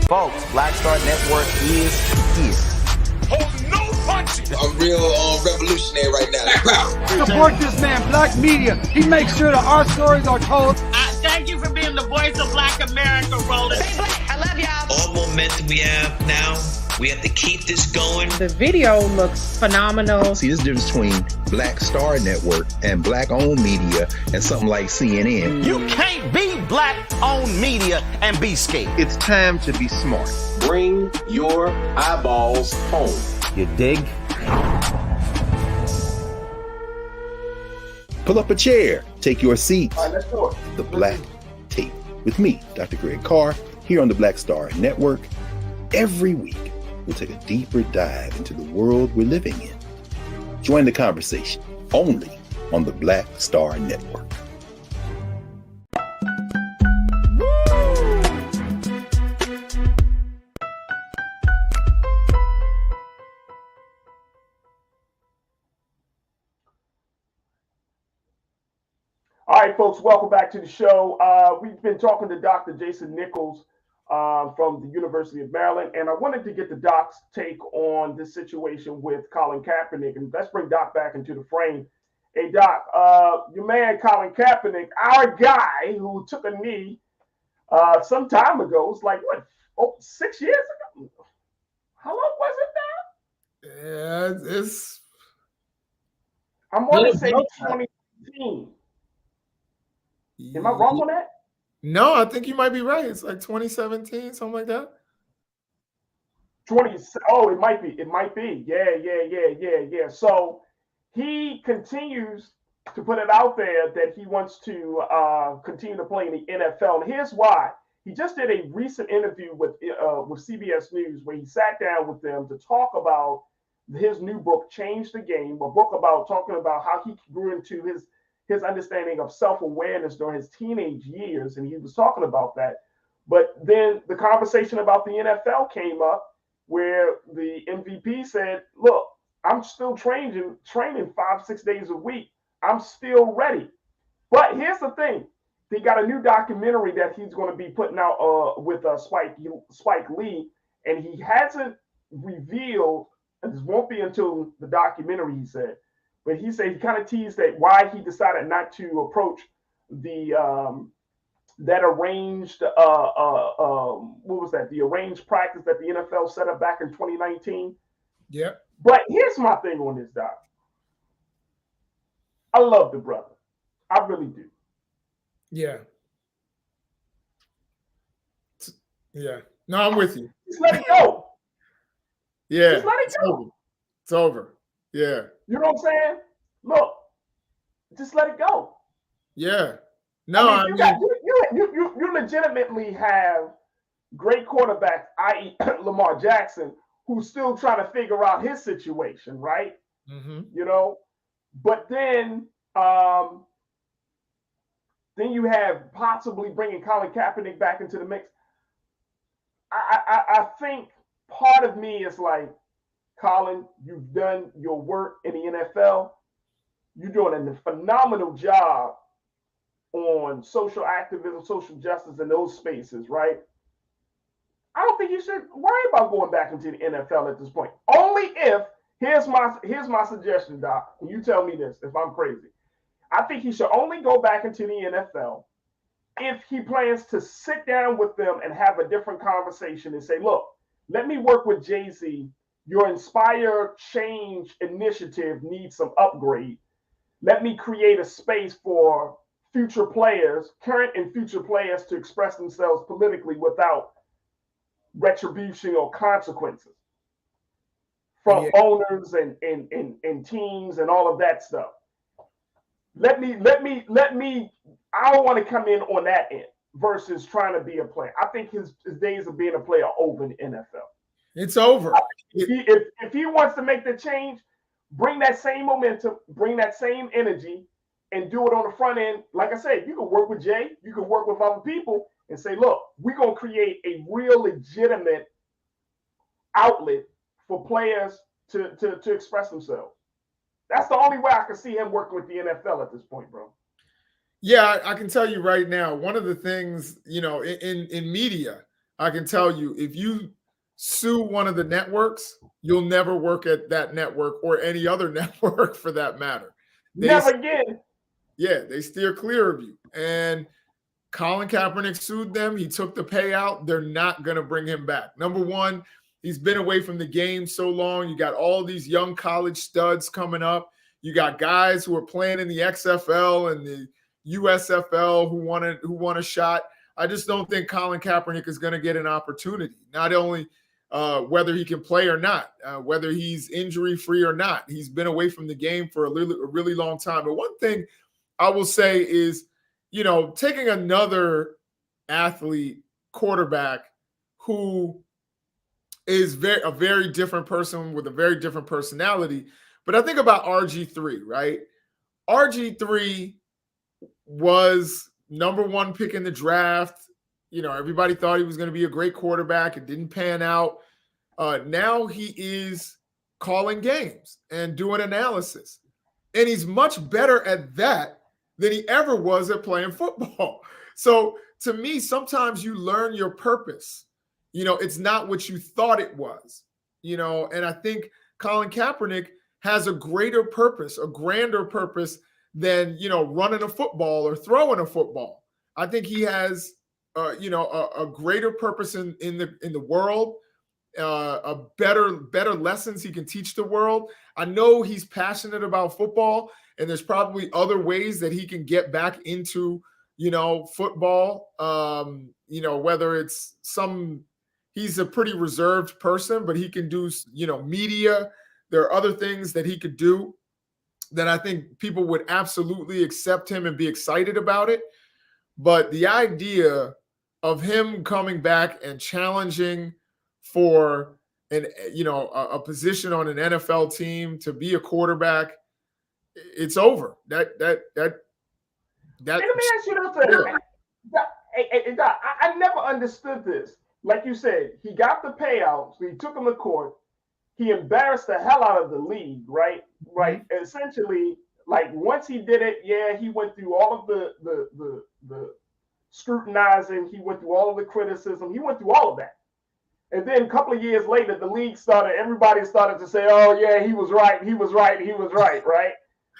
Folks, Black Star Network is here. Hold no punches. I'm real revolutionary right now. Support this man, Black Media. He makes sure that our stories are told. Thank you for being the voice of Black America, Roland. Stay black. I love y'all. All momentum we have now, we have to keep this going. The video looks phenomenal. See, there's a difference between Black Star Network and black-owned media and something like CNN. You can't be black-owned media and be scared. It's time to be smart. Bring your eyeballs home. You dig? Pull up a chair. Take your seat. All right, let's do it. The Black Tape with me, Dr. Greg Carr, here on the Black Star Network. Every week, we'll take a deeper dive into the world we're living in. Join the conversation only on the Black Star Network. All right, folks, welcome back to the show. We've been talking to Dr. Jason Nichols from the University of Maryland, and I wanted to get the doc's take on this situation with Colin Kaepernick. And let's bring Doc back into the frame. Hey, Doc, your man Colin Kaepernick, our guy who took a knee some time ago, it's like, what, 6 years ago? How long was it now? Yeah, it's... I'm going to say 2018. Am I wrong on that? No, I think you might be right. It's like 2017, something like that. It might be. It might be. Yeah. So he continues to put it out there that he wants to continue to play in the NFL. And here's why. He just did a recent interview with CBS News where he sat down with them to talk about his new book, Change the Game, a book about talking about how he grew into his understanding of self-awareness during his teenage years, and he was talking about that. But then the conversation about the NFL came up where the MVP said, look, I'm still training 5-6 days a week. I'm still ready. But here's the thing. They got a new documentary that he's going to be putting out with Spike Lee, and he hasn't revealed, and this won't be until the documentary, he said, but he said he kind of teased that why he decided not to approach the that arranged what was that? The arranged practice that the NFL set up back in 2019. Yeah. But here's my thing on this, Doc. I love the brother. I really do. Yeah. Yeah. No, I'm with you. Just let it go. Yeah. Just let it go. Over. It's over. Yeah. You know what I'm saying? Look, just let it go. Yeah. No, I mean, you legitimately have great quarterbacks, i.e., Lamar Jackson, who's still trying to figure out his situation, right? Mm-hmm. You know, but then you have possibly bringing Colin Kaepernick back into the mix. I think part of me is like, Colin, you've done your work in the NFL. You're doing a phenomenal job on social activism, social justice in those spaces, right? I don't think you should worry about going back into the NFL at this point. Only if, here's my suggestion, Doc, and you tell me this if I'm crazy. I think he should only go back into the NFL if he plans to sit down with them and have a different conversation and say, look, let me work with Jay-Z. Your Inspire Change initiative needs some upgrade. Let me create a space for future players, current and future players, to express themselves politically without retribution or consequences from owners and teams and all of that stuff. Let me. I don't want to come in on that end versus trying to be a player. I think his days of being a player are over in the NFL. It's over. If he wants to make the change, bring that same momentum, bring that same energy, and do it on the front end. Like I said, you can work with Jay, you can work with other people and say, look, we're going to create a real legitimate outlet for players to express themselves. That's the only way I can see him working with the NFL at this point, bro. Yeah, I can tell you right now, one of the things, in media, I can tell you, if you sue one of the networks, you'll never work at that network or any other network for that matter. Never again. Yeah, they steer clear of you. And Colin Kaepernick sued them. He took the payout. They're not going to bring him back. Number one, he's been away from the game so long. You got all these young college studs coming up. You got guys who are playing in the XFL and the USFL who want a shot. I just don't think Colin Kaepernick is going to get an opportunity. Not only whether he can play or not, whether he's injury-free or not. He's been away from the game for a really long time. But one thing I will say is, taking another athlete, quarterback, who is a very different person with a very different personality. But I think about RG3, right? RG3 was number one pick in the draft. Everybody thought he was going to be a great quarterback. It didn't pan out. Now he is calling games and doing analysis. And he's much better at that than he ever was at playing football. So to me, sometimes you learn your purpose. It's not what you thought it was, and I think Colin Kaepernick has a greater purpose, a grander purpose than, running a football or throwing a football. I think he has, a greater purpose in the world, a better lessons he can teach the world. I know he's passionate about football, and there's probably other ways that he can get back into, football. Whether it's he's a pretty reserved person, but he can do, media. There are other things that he could do that I think people would absolutely accept him and be excited about it. But the idea of him coming back and challenging for a position on an NFL team to be a quarterback, it's over. That. Let me ask you this. I never understood this. Like you said, he got the payout, so he took him to court. He embarrassed the hell out of the league, right? Right. Mm-hmm. Essentially, like once he did it, he went through all of the scrutinizing. He went through all of the criticism. He went through all of that. And then a couple of years later, the league everybody started to say, oh, yeah, he was right, right?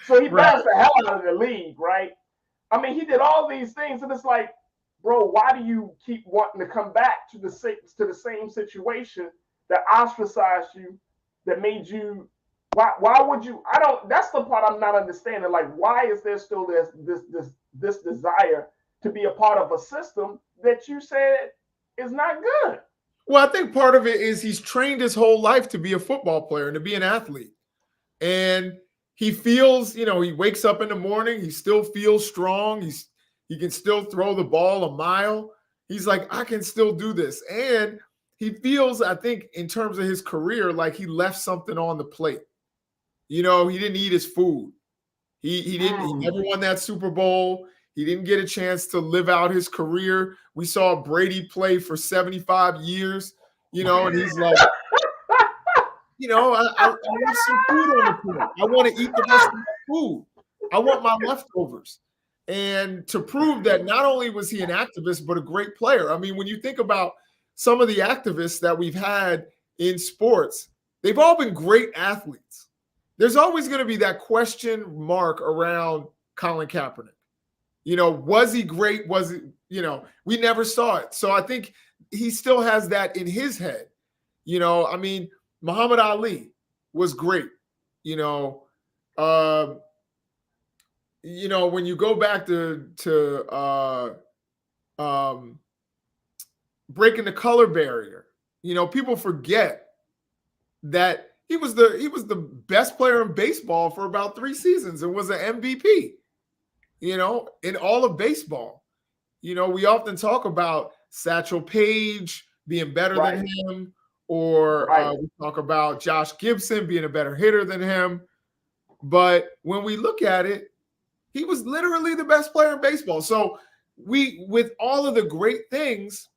So he bounced the hell out of the league, right? I mean, he did all these things, and it's like, bro, why do you keep wanting to come back to the same situation that ostracized you, that made you? Why would you? That's the part I'm not understanding. Like, why is there still this desire to be a part of a system that you said is not good? Well, I think part of it is he's trained his whole life to be a football player and to be an athlete. And he feels, he wakes up in the morning, he still feels strong. He can still throw the ball a mile. He's like, I can still do this. And he feels, I think, in terms of his career, like he left something on the plate. He didn't eat his food. He never won that Super Bowl. He didn't get a chance to live out his career. We saw Brady play for 75 years, and he's like, I want some food on the plate. I want to eat the rest of my food. I want my leftovers. And to prove that not only was he an activist, but a great player. I mean, when you think about some of the activists that we've had in sports, they've all been great athletes. There's always going to be that question mark around Colin Kaepernick. Was he great? Was it, we never saw it. So I think he still has that in his head. I mean, Muhammad Ali was great. When you go back to breaking the color barrier, people forget that he was the best player in baseball for about 3 seasons and was an MVP. In all of baseball. We often talk about Satchel Paige being better than him, or we talk about Josh Gibson being a better hitter than him. But when we look at it, he was literally the best player in baseball. So with all of the great things,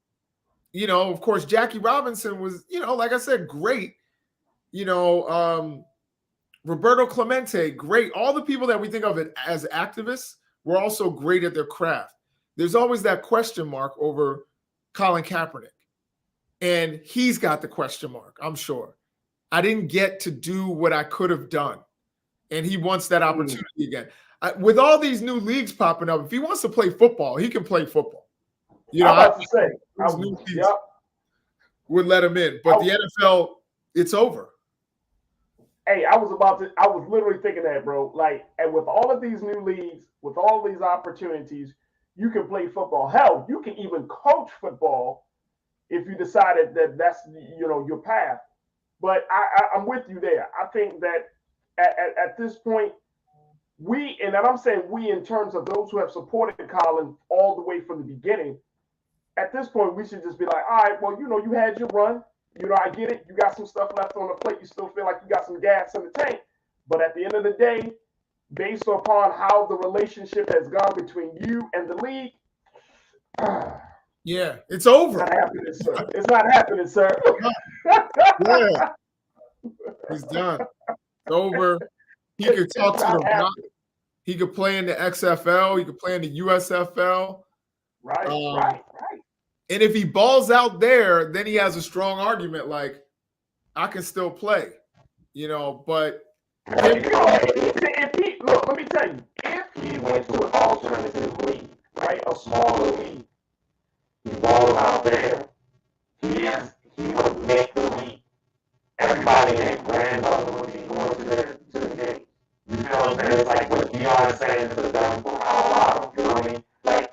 of course, Jackie Robinson was, like I said, great. Roberto Clemente, great. All the people that we think of as activists were also great at their craft. There's always that question mark over Colin Kaepernick. And he's got the question mark, I'm sure. I didn't get to do what I could have done. And he wants that opportunity again. With all these new leagues popping up, if he wants to play football, he can play football. I'm about to say, would let him in. But the NFL, it's over. Hey, I was literally thinking that, bro. Like, and with all of these new leagues, with all these opportunities, you can play football. Hell, you can even coach football if you decided that that's, your path. But I'm with you there. I think that at this point, and I'm saying we in terms of those who have supported Colin all the way from the beginning, at this point, we should just be like, all right, well, you had your run. I get it. You got some stuff left on the plate. You still feel like you got some gas in the tank. But at the end of the day, based upon how the relationship has gone between you and the league, yeah, it's over. It's not happening, sir. Yeah. He's done. It's over. He could talk to the Rock. He could play in the XFL. He could play in the USFL. Right. And if he balls out there, then he has a strong argument like, I can still play, but if he look, let me tell you, if he went to an alternative league, right, a smaller league, he balls out there, he would make the league. Everybody in grandmother would be going to the game. You know what I'm saying? It's like what Deion saying to the gun for Colorado, you know what I mean? Like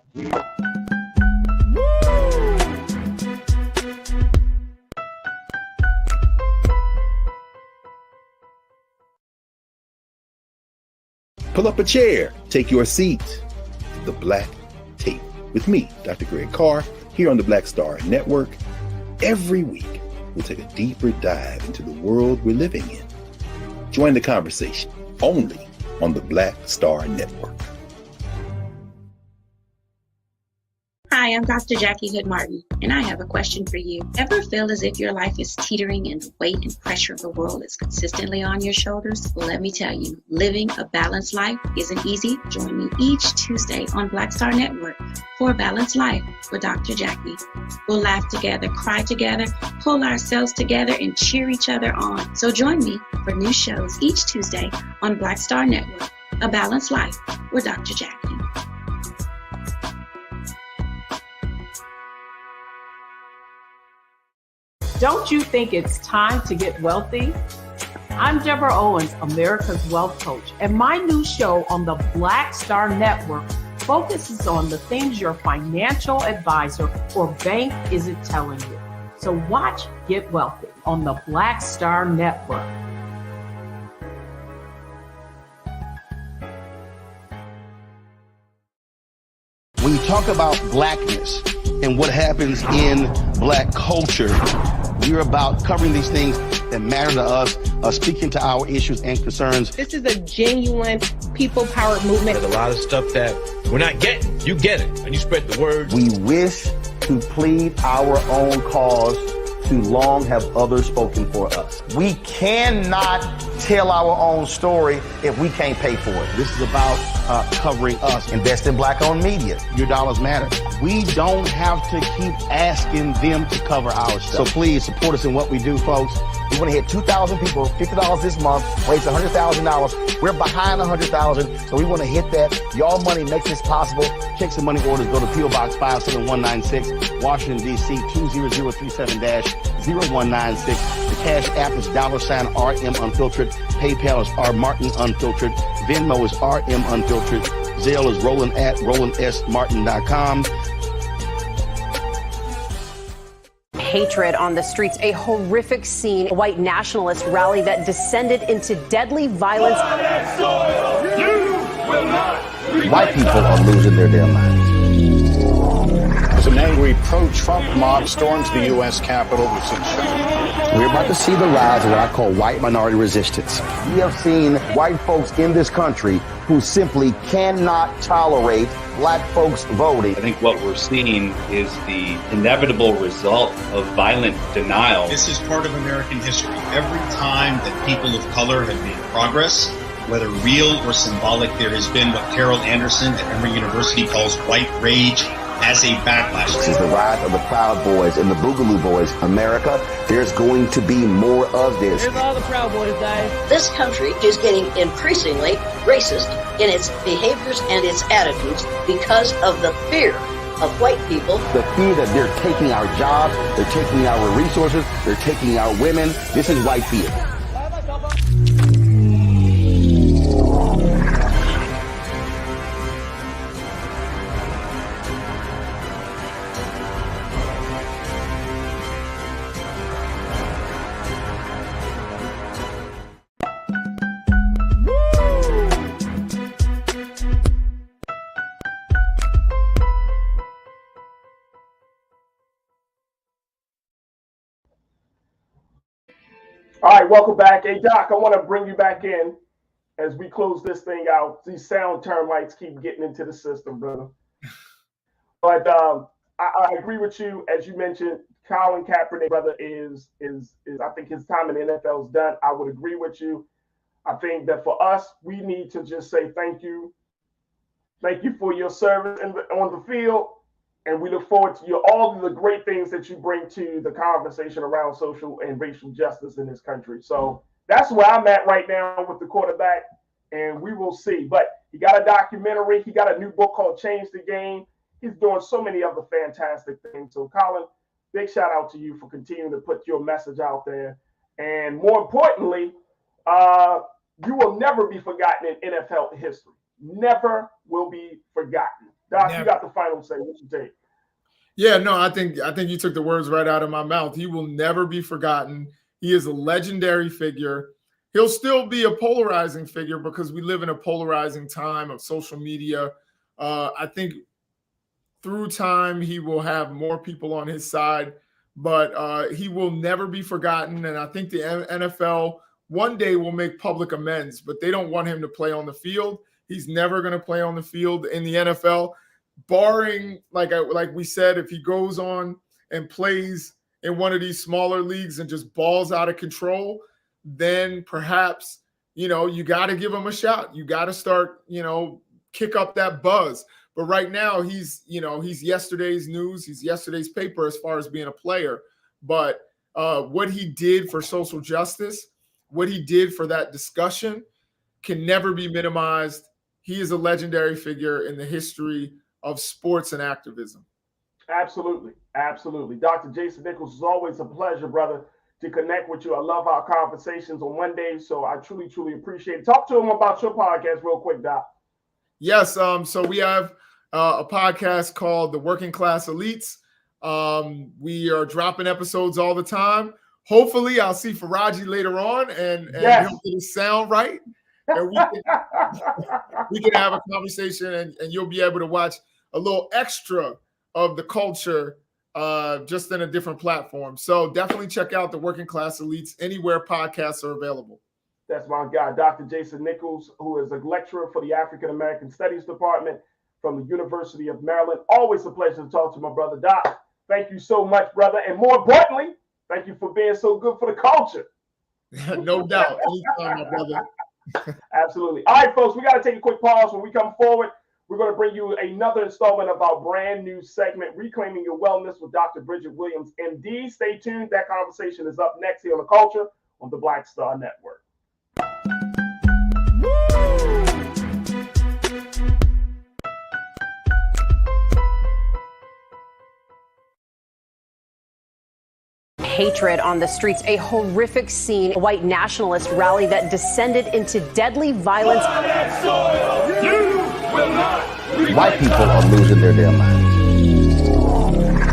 Pull up a chair, take your seat to the Black Tape with me, Dr. Greg Carr, here on the Black Star Network. Every week, we'll take a deeper dive into the world we're living in. Join the conversation only on the Black Star Network. Hi, Hi, I'm Dr. Jackie Hood Martin, and I have a question for you. Ever feel as if your life is teetering and the weight and pressure of the world is consistently on your shoulders? Well, let me tell you, living a balanced life isn't easy. Join me each Tuesday on Black Star Network for A Balanced Life with Dr. Jackie. We'll laugh together, cry together, pull ourselves together, and cheer each other on. So join me for new shows each Tuesday on Black Star Network, A Balanced Life with Dr. Jackie. Don't you think it's time to get wealthy? I'm Deborah Owens, America's Wealth Coach, and my new show on the Black Star Network focuses on the things your financial advisor or bank isn't telling you. So watch Get Wealthy on the Black Star Network. When you talk about blackness and what happens in black culture, we're about covering these things that matter to us, speaking to our issues and concerns. This is a genuine people-powered movement. There's a lot of stuff that we're not getting. You get it, and you spread the word. We wish to plead our own cause. Too long have others spoken for us. We cannot tell our own story if we can't pay for it. This is about covering us. Invest in black-owned media. Your dollars matter. We don't have to keep asking them to cover our stuff. So please support us in what we do, folks. We want to hit 2,000 people, $50 this month, raise $100,000. We're behind $100,000, so we want to hit that. Y'all money makes this possible. Check some money orders. Go to P.O. Box 57196, Washington, D.C. 20037-0196. The Cash App is $RM Unfiltered. PayPal is R Martin Unfiltered. Venmo is RM Unfiltered. Zelle is Roland at RolandSMartin.com. Hatred on the streets, a horrific scene, a white nationalist rally that descended into deadly violence. White people are losing their damn minds. As an angry pro-Trump mob storms the U.S. Capitol, we're about to see the rise of what I call white minority resistance. We have seen white folks in this country who simply cannot tolerate black folks voting. I think what we're seeing is the inevitable result of violent denial. This is part of American history. Every time that people of color have made progress, whether real or symbolic, there has been what Carol Anderson at Emory University calls white rage as a backlash. This is the rise of the Proud Boys and the Boogaloo Boys. America, there's going to be more of this. Here's all the Proud Boys, guys. This country is getting increasingly racist in its behaviors and its attitudes because of the fear of white people. The fear that they're taking our jobs, they're taking our resources, they're taking our women. This is white fear. All right, welcome back. Hey, Doc, I want to bring you back in as we close this thing out. These sound termites keep getting into the system, brother. But I agree with you. As you mentioned, Colin Kaepernick, brother, is I think his time in the NFL is done. I would agree with you. I think that for us, we need to just say thank you. Thank you for your service on the field. And we look forward to all of the great things that you bring to the conversation around social and racial justice in this country. So that's where I'm at right now with the quarterback, and we will see. But he got a documentary. He got a new book called Change the Game. He's doing so many other fantastic things. So, Colin, big shout out to you for continuing to put your message out there. And more importantly, you will never be forgotten in NFL history. Never will be forgotten. Doc, you got the final say. What you take? Yeah, no, I think you took the words right out of my mouth. He will never be forgotten. He is a legendary figure. He'll still be a polarizing figure because we live in a polarizing time of social media. I think through time he will have more people on his side, but he will never be forgotten. And I think the NFL one day will make public amends, but they don't want him to play on the field. He's never going to play on the field in the NFL. barring, like we said, if he goes on and plays in one of these smaller leagues and just balls out of control, then perhaps, you got to give him a shot. You got to start, kick up that buzz. But right now he's yesterday's news. He's yesterday's paper as far as being a player. But what he did for social justice, what he did for that discussion can never be minimized. He is a legendary figure in the history of sports and activism. Absolutely. Absolutely. Dr. Jason Nichols, is always a pleasure, brother, to connect with you. I love our conversations on Mondays, so I truly, truly appreciate it. Talk to him about your podcast real quick, Doc. Yes. So we have a podcast called The Working Class Elites. We are dropping episodes all the time. Hopefully I'll see Farajii later on and yes. he'll get his sound right. And we can have a conversation and you'll be able to watch a little extra of the culture just in a different platform. So definitely check out The Working Class Elites anywhere podcasts are available. That's my guy, Dr. Jason Nichols, who is a lecturer for the African American Studies Department from the University of Maryland. Always a pleasure to talk to my brother, Doc. Thank you so much, brother. And more importantly, thank you for being so good for the culture. No doubt. Anytime, my brother. Absolutely. All right, folks, we got to take a quick pause. When we come forward, we're going to bring you another installment of our brand new segment, Reclaiming Your Wellness with Dr. Bridget Williams, MD. Stay tuned. That conversation is up next here on The Culture on the Black Star Network. Hatred on the streets, a horrific scene, a white nationalist rally that descended into deadly violence. White people are losing their damn minds.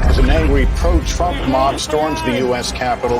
As an angry pro-Trump mob storms the U.S. Capitol,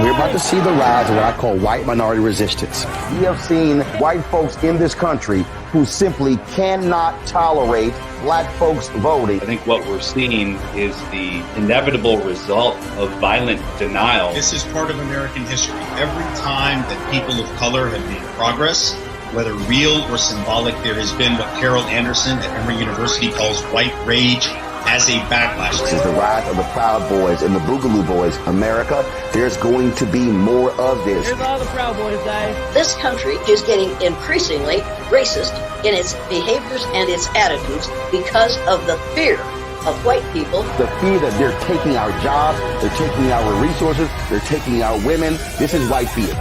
we're about to see the rise of what I call white minority resistance. We have seen white folks in this country who simply cannot tolerate black folks voting. I think what we're seeing is the inevitable result of violent denial. This is part of American history. Every time that people of color have made progress, whether real or symbolic, there has been what Carol Anderson at Emory University calls white rage as a backlash. This is the rise of the Proud Boys and the Boogaloo Boys. America, there's going to be more of this. Here's all the Proud Boys, guys. This country is getting increasingly racist in its behaviors and its attitudes because of the fear of white people. The fear that they're taking our jobs, they're taking our resources, they're taking our women. This is white fear.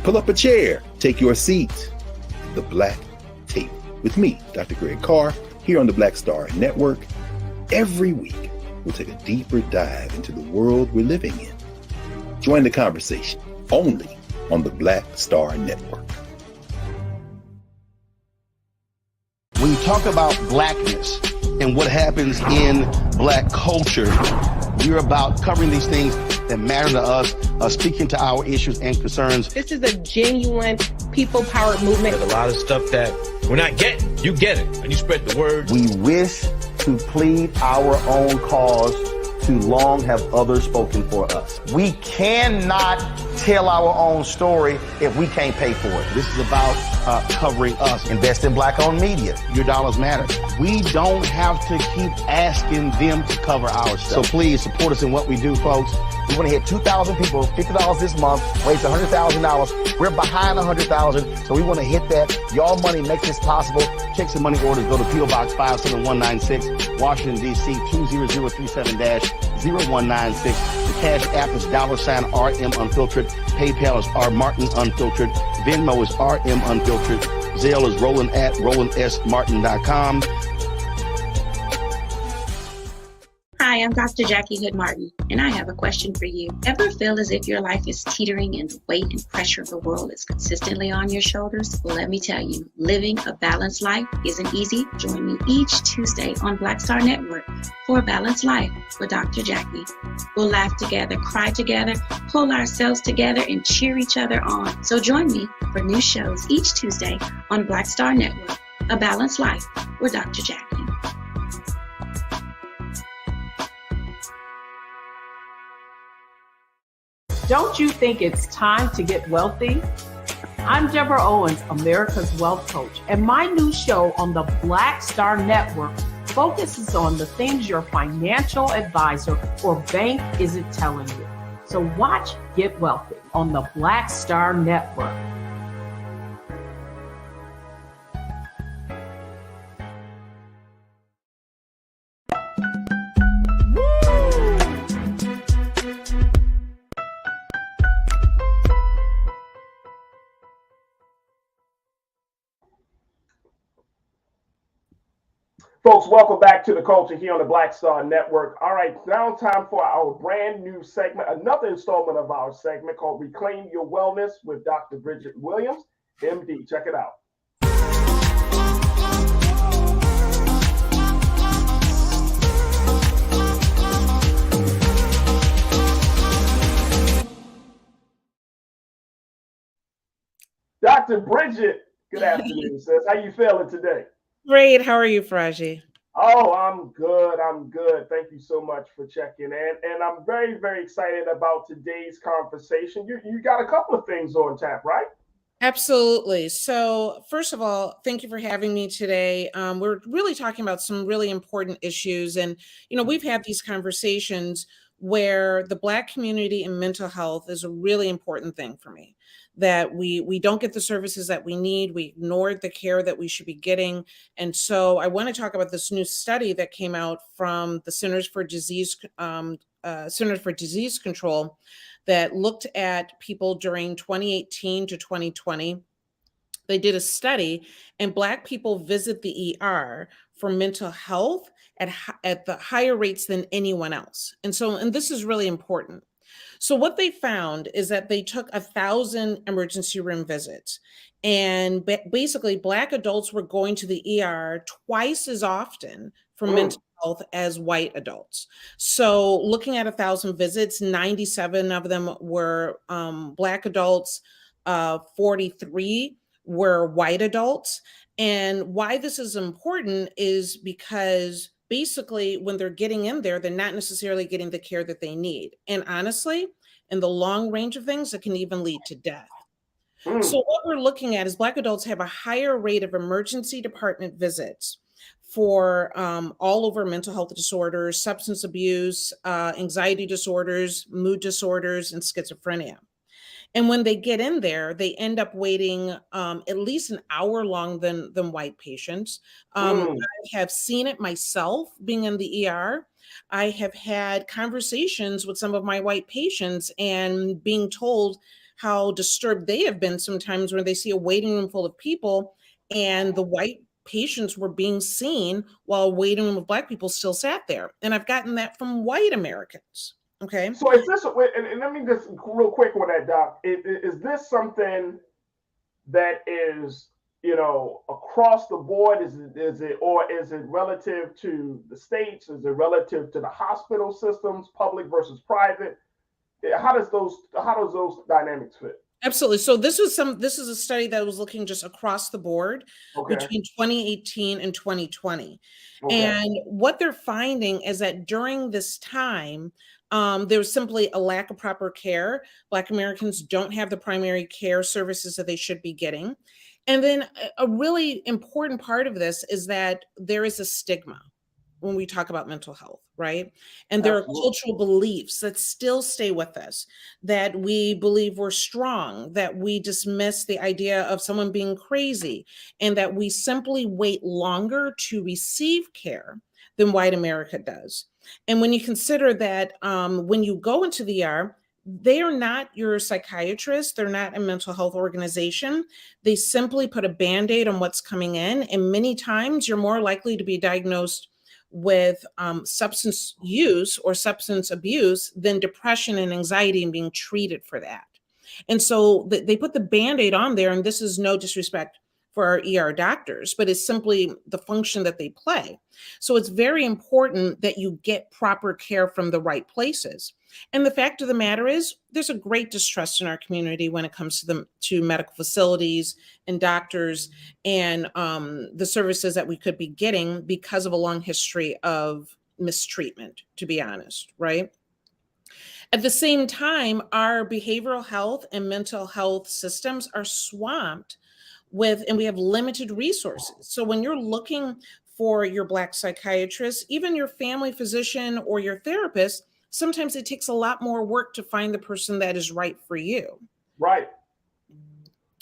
Pull up a chair, take your seat. The Black Tape with me, Dr. Greg Carr, here on the Black Star Network. Every week, we'll take a deeper dive into the world we're living in. Join the conversation only on the Black Star Network. When you talk about blackness and what happens in black culture, we're about covering these things that matter to us, speaking to our issues and concerns. This is a genuine people-powered movement. There's a lot of stuff that we're not getting. You get it, and you spread the word. We wish to plead our own cause. Too long have others spoken for us. We cannot tell our own story if we can't pay for it. This is about covering us. Invest in black-owned media. Your dollars matter. We don't have to keep asking them to cover our stuff. So please support us in what we do, folks. We want to hit 2,000 people, $50 this month, raise $100,000. We're behind 100,000, so we want to hit that. Y'all money makes this possible. Checks and money orders go to P.O. Box 57196, Washington, D.C. 20037-0196. The Cash App is $RM Unfiltered. PayPal is R Martin Unfiltered. Venmo is RM Unfiltered. Zelle is Roland at RolandSMartin.com. Hi, I'm Dr. Jackie Hood Martin, and I have a question for you. Ever feel as if your life is teetering and the weight and pressure of the world is consistently on your shoulders? Well, let me tell you, living a balanced life isn't easy. Join me each Tuesday on Black Star Network for A Balanced Life with Dr. Jackie. We'll laugh together, cry together, pull ourselves together, and cheer each other on. So join me for new shows each Tuesday on Black Star Network A Balanced Life with Dr. Jackie. Don't you think it's time to get wealthy? I'm Deborah Owens, America's Wealth Coach, and my new show on the Black Star Network focuses on the things your financial advisor or bank isn't telling you. So watch Get Wealthy on the Black Star Network. Folks, welcome back to the culture here on the Black Star Network. All right, now time for our brand new segment, another installment of our segment called Reclaim Your Wellness with Dr. Bridget Williams, MD. Check it out. Dr. Bridget, good afternoon, sis. How you feeling today? Great. How are you, Farajii? Oh, I'm good. I'm good. Thank you so much for checking in. And I'm very, very excited about today's conversation. You got a couple of things on tap, right? Absolutely. So first of all, thank you for having me today. We're really talking about some really important issues. And, we've had these conversations where the Black community and mental health is a really important thing for me, that we don't get the services that we need. We ignored the care that we should be getting. And so I want to talk about this new study that came out from the Centers for Disease Control that looked at people during 2018 to 2020. They did a study, and Black people visit the ER for mental health at the higher rates than anyone else. And this is really important. So what they found is that they took 1,000 emergency room visits, and basically Black adults were going to the ER twice as often for mental health as white adults. So looking at 1,000 visits, 97 of them were Black adults, 43 were white adults. And why this is important is because basically when they're getting in there, they're not necessarily getting the care that they need. And honestly, in the long range of things, it can even lead to death. So what we're looking at is Black adults have a higher rate of emergency department visits for all over mental health disorders, substance abuse, anxiety disorders, mood disorders, and schizophrenia. And when they get in there, they end up waiting at least an hour long than white patients. I have seen it myself being in the ER. I have had conversations with some of my white patients and being told how disturbed they have been sometimes when they see a waiting room full of people and the white patients were being seen while a waiting room of Black people still sat there. And I've gotten that from white Americans. Okay. So is this, and let me just real quick on that, Doc, is this something that is, across the board? Is it relative to the states? Is it relative to the hospital systems, public versus private? How does those dynamics fit? Absolutely. So this is a study that was looking just across the board between 2018 and 2020. And what they're finding is that during this time, there was simply a lack of proper care. Black Americans don't have the primary care services that they should be getting. And then a really important part of this is that there is a stigma when we talk about mental health, right? And there are cultural beliefs that still stay with us, that we believe we're strong, that we dismiss the idea of someone being crazy, and that we simply wait longer to receive care than white America does. And when you consider that when you go into the ER, they are not your psychiatrist. They're not a mental health organization. They simply put a Band-Aid on what's coming in. And many times you're more likely to be diagnosed with substance use or substance abuse than depression and anxiety and being treated for that. And so they put the Band-Aid on there, and this is no disrespect for our ER doctors, but it's simply the function that they play. So it's very important that you get proper care from the right places. And the fact of the matter is, there's a great distrust in our community when it comes to medical facilities and doctors and the services that we could be getting because of a long history of mistreatment, to be honest, right? At the same time, our behavioral health and mental health systems are swamped with, and we have limited resources. So when you're looking for your Black psychiatrist, even your family physician or your therapist, sometimes it takes a lot more work to find the person that is right for you. Right.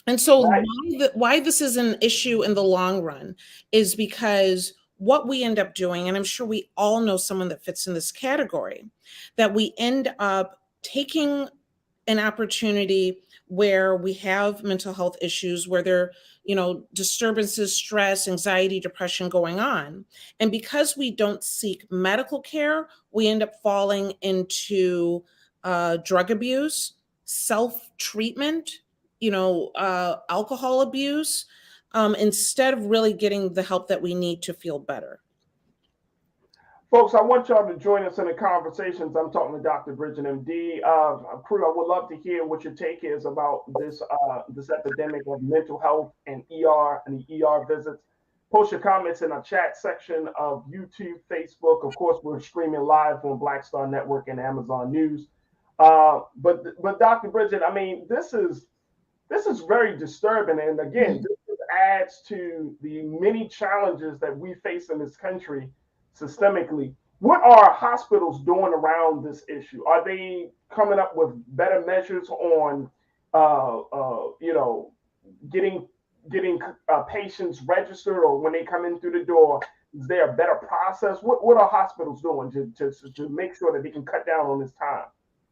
And so why this is an issue in the long run is because what we end up doing, and I'm sure we all know someone that fits in this category, that we end up taking an opportunity where we have mental health issues, where there, disturbances, stress, anxiety, depression going on. And because we don't seek medical care, we end up falling into drug abuse, self-treatment, alcohol abuse, instead of really getting the help that we need to feel better. Folks, I want y'all to join us in the conversations. I'm talking to Dr. Bridget, MD. Crew, I would love to hear what your take is about this epidemic of mental health and ER and the ER visits. Post your comments in our chat section of YouTube, Facebook. Of course, we're streaming live on Black Star Network and Amazon News. But Dr. Bridget, I mean, this is very disturbing. And again, this adds to the many challenges that we face in this country systemically. What are hospitals doing around this issue? Are they coming up with better measures on, getting patients registered, or when they come in through the door, is there a better process? What are hospitals doing to make sure that they can cut down on this time?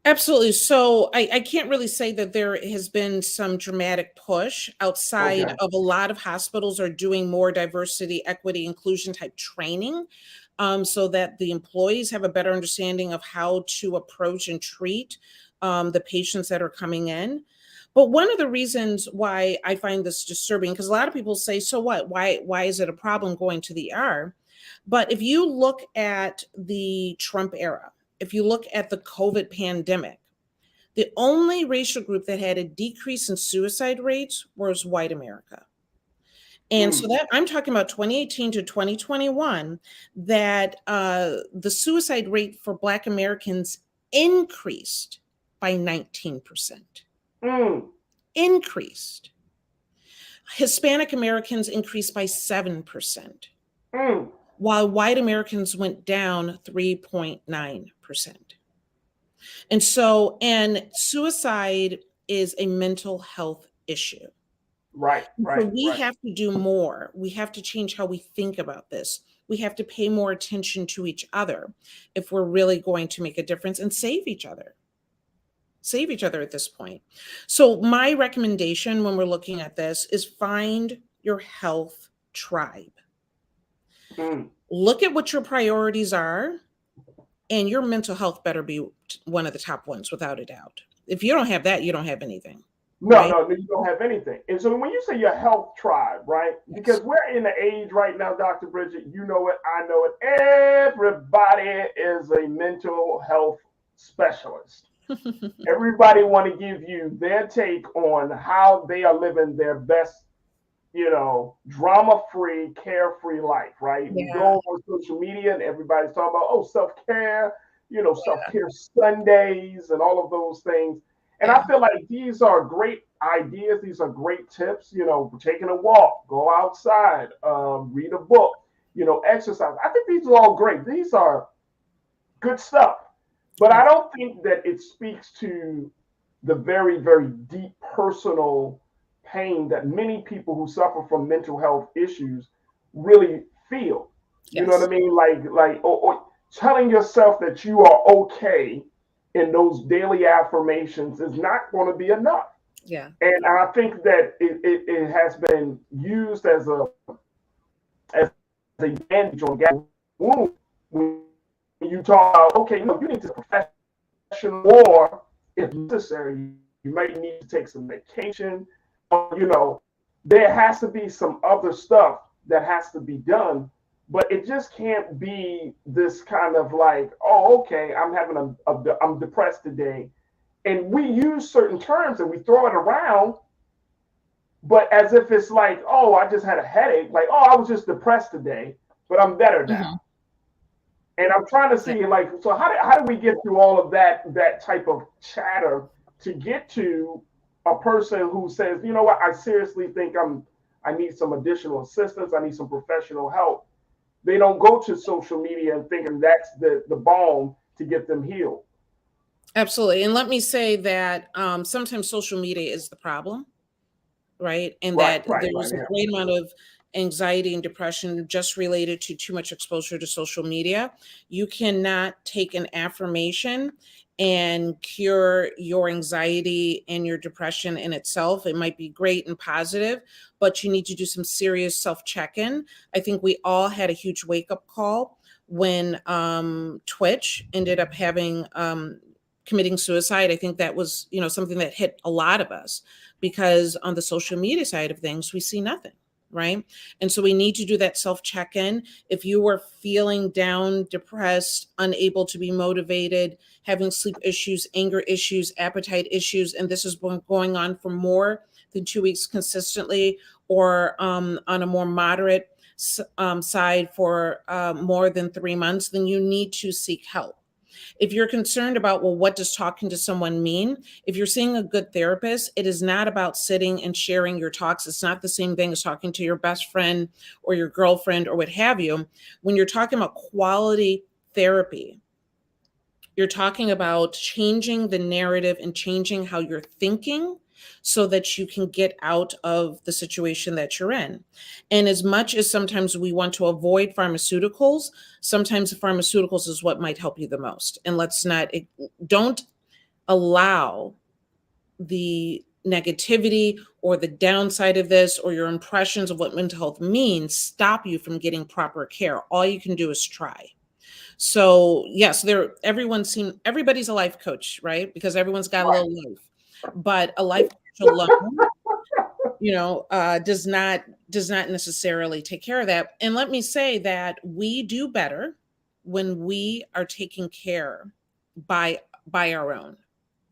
Absolutely. So I can't really say that there has been some dramatic push outside of a lot of hospitals are doing more diversity, equity, inclusion type training, so that the employees have a better understanding of how to approach and treat the patients that are coming in. But one of the reasons why I find this disturbing, because a lot of people say, so what? Why is it a problem going to the ER? But if you look at the Trump era, if you look at the COVID pandemic, the only racial group that had a decrease in suicide rates was white America. And so that I'm talking about 2018 to 2021, that the suicide rate for Black Americans increased by 19%. Increased. Hispanic Americans increased by 7%. While white Americans went down 3.9%. And suicide is a mental health issue. Right. So we have to do more. We have to change how we think about this. We have to pay more attention to each other if we're really going to make a difference and save each other. Save each other at this point. So my recommendation when we're looking at this is find your health tribe. Look at what your priorities are, and your mental health better be one of the top ones, without a doubt. If you don't have that, you don't have anything. No, you don't have anything. And so when you say your health tribe, right? Because we're in the age right now, Dr. Bridget, you know it, I know it. Everybody is a mental health specialist. Everybody want to give you their take on how they are living their best, drama-free, carefree life, right? You go on social media and everybody's talking about, self-care, self-care Sundays and all of those things. And I feel like these are great ideas. These are great tips, taking a walk, go outside, read a book, exercise. I think these are all great. These are good stuff. But I don't think that it speaks to the very, very deep personal pain that many people who suffer from mental health issues really feel. You know what I mean? Like, or telling yourself that you are okay in those daily affirmations is not going to be enough. Yeah. And I think that it has been used as a bandage on a wound. When you talk about, okay, you need to professional, or if necessary, you might need to take some medication, or, there has to be some other stuff that has to be done, but it just can't be this kind of like, oh, okay, I'm depressed today. And we use certain terms and we throw it around, but as if it's like, oh, I just had a headache. Like, oh, I was just depressed today, but I'm better now. Mm-hmm. And I'm trying to see, like, so how do we get through all of that type of chatter to get to a person who says, you know what, I seriously think I need some additional assistance. I need some professional help. They don't go to social media and thinking that's the balm to get them healed. Absolutely. And let me say that sometimes social media is the problem, right? And there's a great amount of anxiety and depression just related to too much exposure to social media. You cannot take an affirmation and cure your anxiety and your depression in itself. It might be great and positive, but you need to do some serious self-check-in. I think we all had a huge wake-up call when Twitch ended up committing suicide. I think that was, something that hit a lot of us, because on the social media side of things, we see nothing. Right. And so we need to do that self-check-in. If you are feeling down, depressed, unable to be motivated, having sleep issues, anger issues, appetite issues, and this has been going on for more than 2 weeks consistently, or on a more moderate side for more than 3 months, then you need to seek help. If you're concerned about, well, what does talking to someone mean? If you're seeing a good therapist, it is not about sitting and sharing your talks. It's not the same thing as talking to your best friend or your girlfriend or what have you. When you're talking about quality therapy, you're talking about changing the narrative and changing how you're thinking so that you can get out of the situation that you're in. And as much as sometimes we want to avoid pharmaceuticals, sometimes pharmaceuticals is what might help you the most. And don't allow the negativity or the downside of this or your impressions of what mental health means stop you from getting proper care. All you can do is try. So yes, everybody's a life coach, right? Because everyone's got a little life. But a life coach alone, does not necessarily take care of that. And let me say that we do better when we are taken care by our own.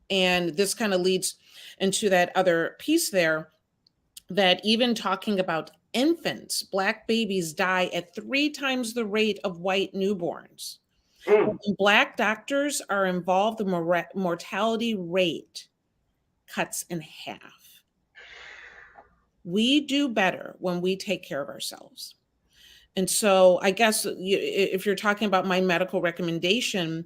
And this kind of leads into that other piece there, that even talking about infants, Black babies die at 3 times the rate of white newborns. When Black doctors are involved, the mortality rate cuts in half. We do better when we take care of ourselves. And so I guess if you're talking about my medical recommendation,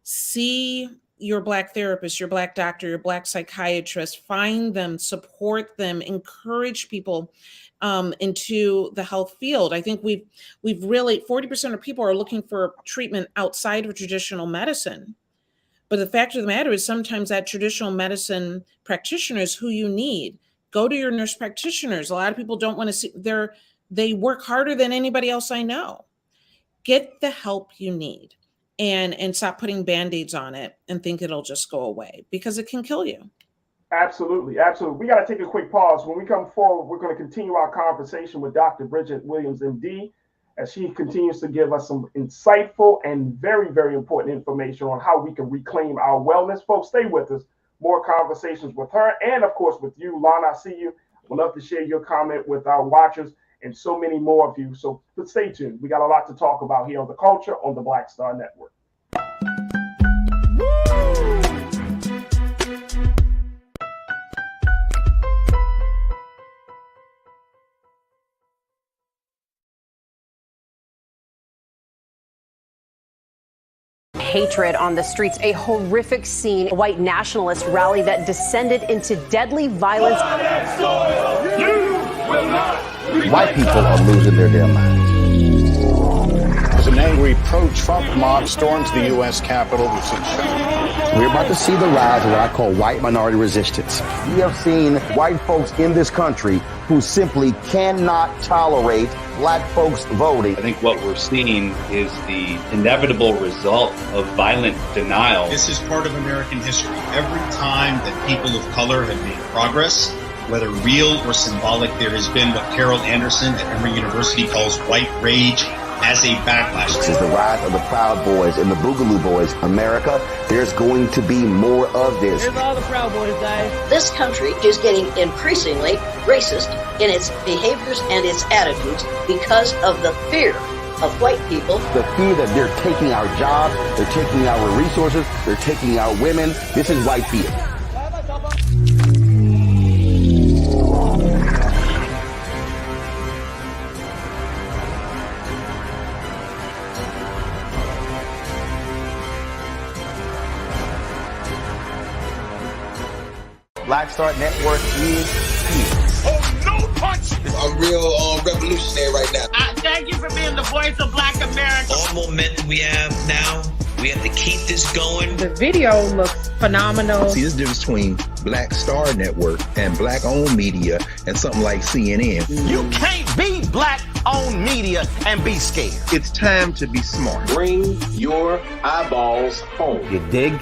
see your Black therapist, your Black doctor, your Black psychiatrist, find them, support them, encourage people into the health field. I think we've really, 40% of people are looking for treatment outside of traditional medicine. But the fact of the matter is sometimes that traditional medicine practitioner is who you need. Go to your nurse practitioners. A lot of people don't want to see, they work harder than anybody else I know. Get the help you need and stop putting Band-Aids on it and think it'll just go away, because it can kill you. Absolutely. Absolutely. We got to take a quick pause. When we come forward, we're going to continue our conversation with Dr. Bridget Williams, MD, as she continues to give us some insightful and very, very important information on how we can reclaim our wellness. Folks, stay with us. More conversations with her and, of course, with you, Lana. I see you. I would love to share your comment with our watchers and so many more of you. So stay tuned. We got a lot to talk about here on The Culture on the Black Star Network. Hatred on the streets, a horrific scene, a white nationalist rally that descended into deadly violence. White people are losing their damn minds. As an angry pro-Trump mob storms the U.S. Capitol, we're about to see the rise of what I call white minority resistance. We have seen white folks in this country who simply cannot tolerate Black folks voting. I think what we're seeing is the inevitable result of violent denial. This is part of American history. Every time that people of color have made progress, whether real or symbolic, there has been what Carol Anderson at Emory University calls white rage as a backlash. This is the rise of the Proud Boys and the Boogaloo Boys. America, there's going to be more of this. Here's all the Proud Boys, guys. This country is getting increasingly racist in its behaviors and its attitudes because of the fear of white people. The fear that they're taking our jobs, they're taking our resources, they're taking our women. This is white fear. Black Star Network is here. Oh, no punch! I'm real revolutionary right now. Thank you for being the voice of Black America. All momentum we have now, we have to keep this going. The video looks phenomenal. See, there's a difference between Black Star Network and black-owned media and something like CNN. You can't be Black-owned media and be scared. It's time to be smart. Bring your eyeballs home. You dig?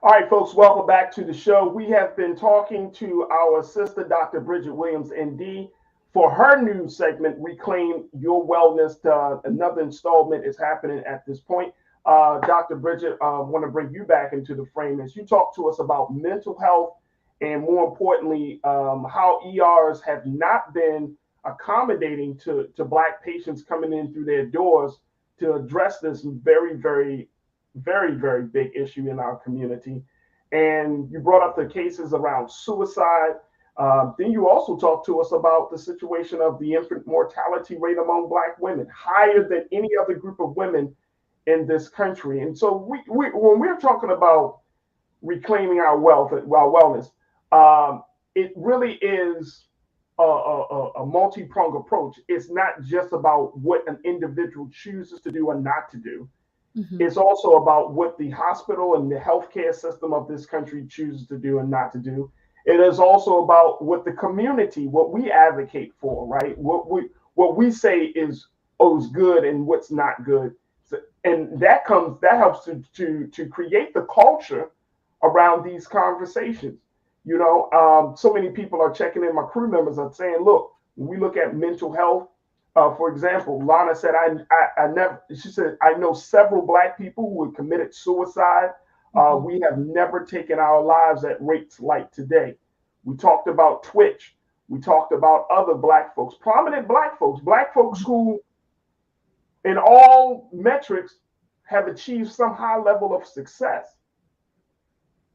All right, folks, welcome back to the show. We have been talking to our sister, Dr. Bridget Williams, ND, for her new segment, Reclaim Your Wellness. Another installment is happening at this point. Dr. Bridget, I want to bring you back into the frame as you talk to us about mental health and, more importantly, how ERs have not been accommodating to Black patients coming in through their doors to address this very, very big issue in our community. And you brought up the cases around suicide. Then you also talked to us about the situation of the infant mortality rate among Black women, higher than any other group of women in this country. And so when we're talking about reclaiming our wellness, it really is a multi-pronged approach. It's not just about what an individual chooses to do or not to do. Mm-hmm. It's also about what the hospital and the healthcare system of this country chooses to do and not to do. It is also about what the community, what we advocate for, right? What we say is good and what's not good. So, and that helps to create the culture around these conversations. You know, so many people are checking in. My crew members are saying, look, when we look at mental health, for example, Lana said, she said, I know several Black people who have committed suicide. We have never taken our lives at rates like today. We talked about Twitch. We talked about other Black folks, prominent Black folks who in all metrics have achieved some high level of success,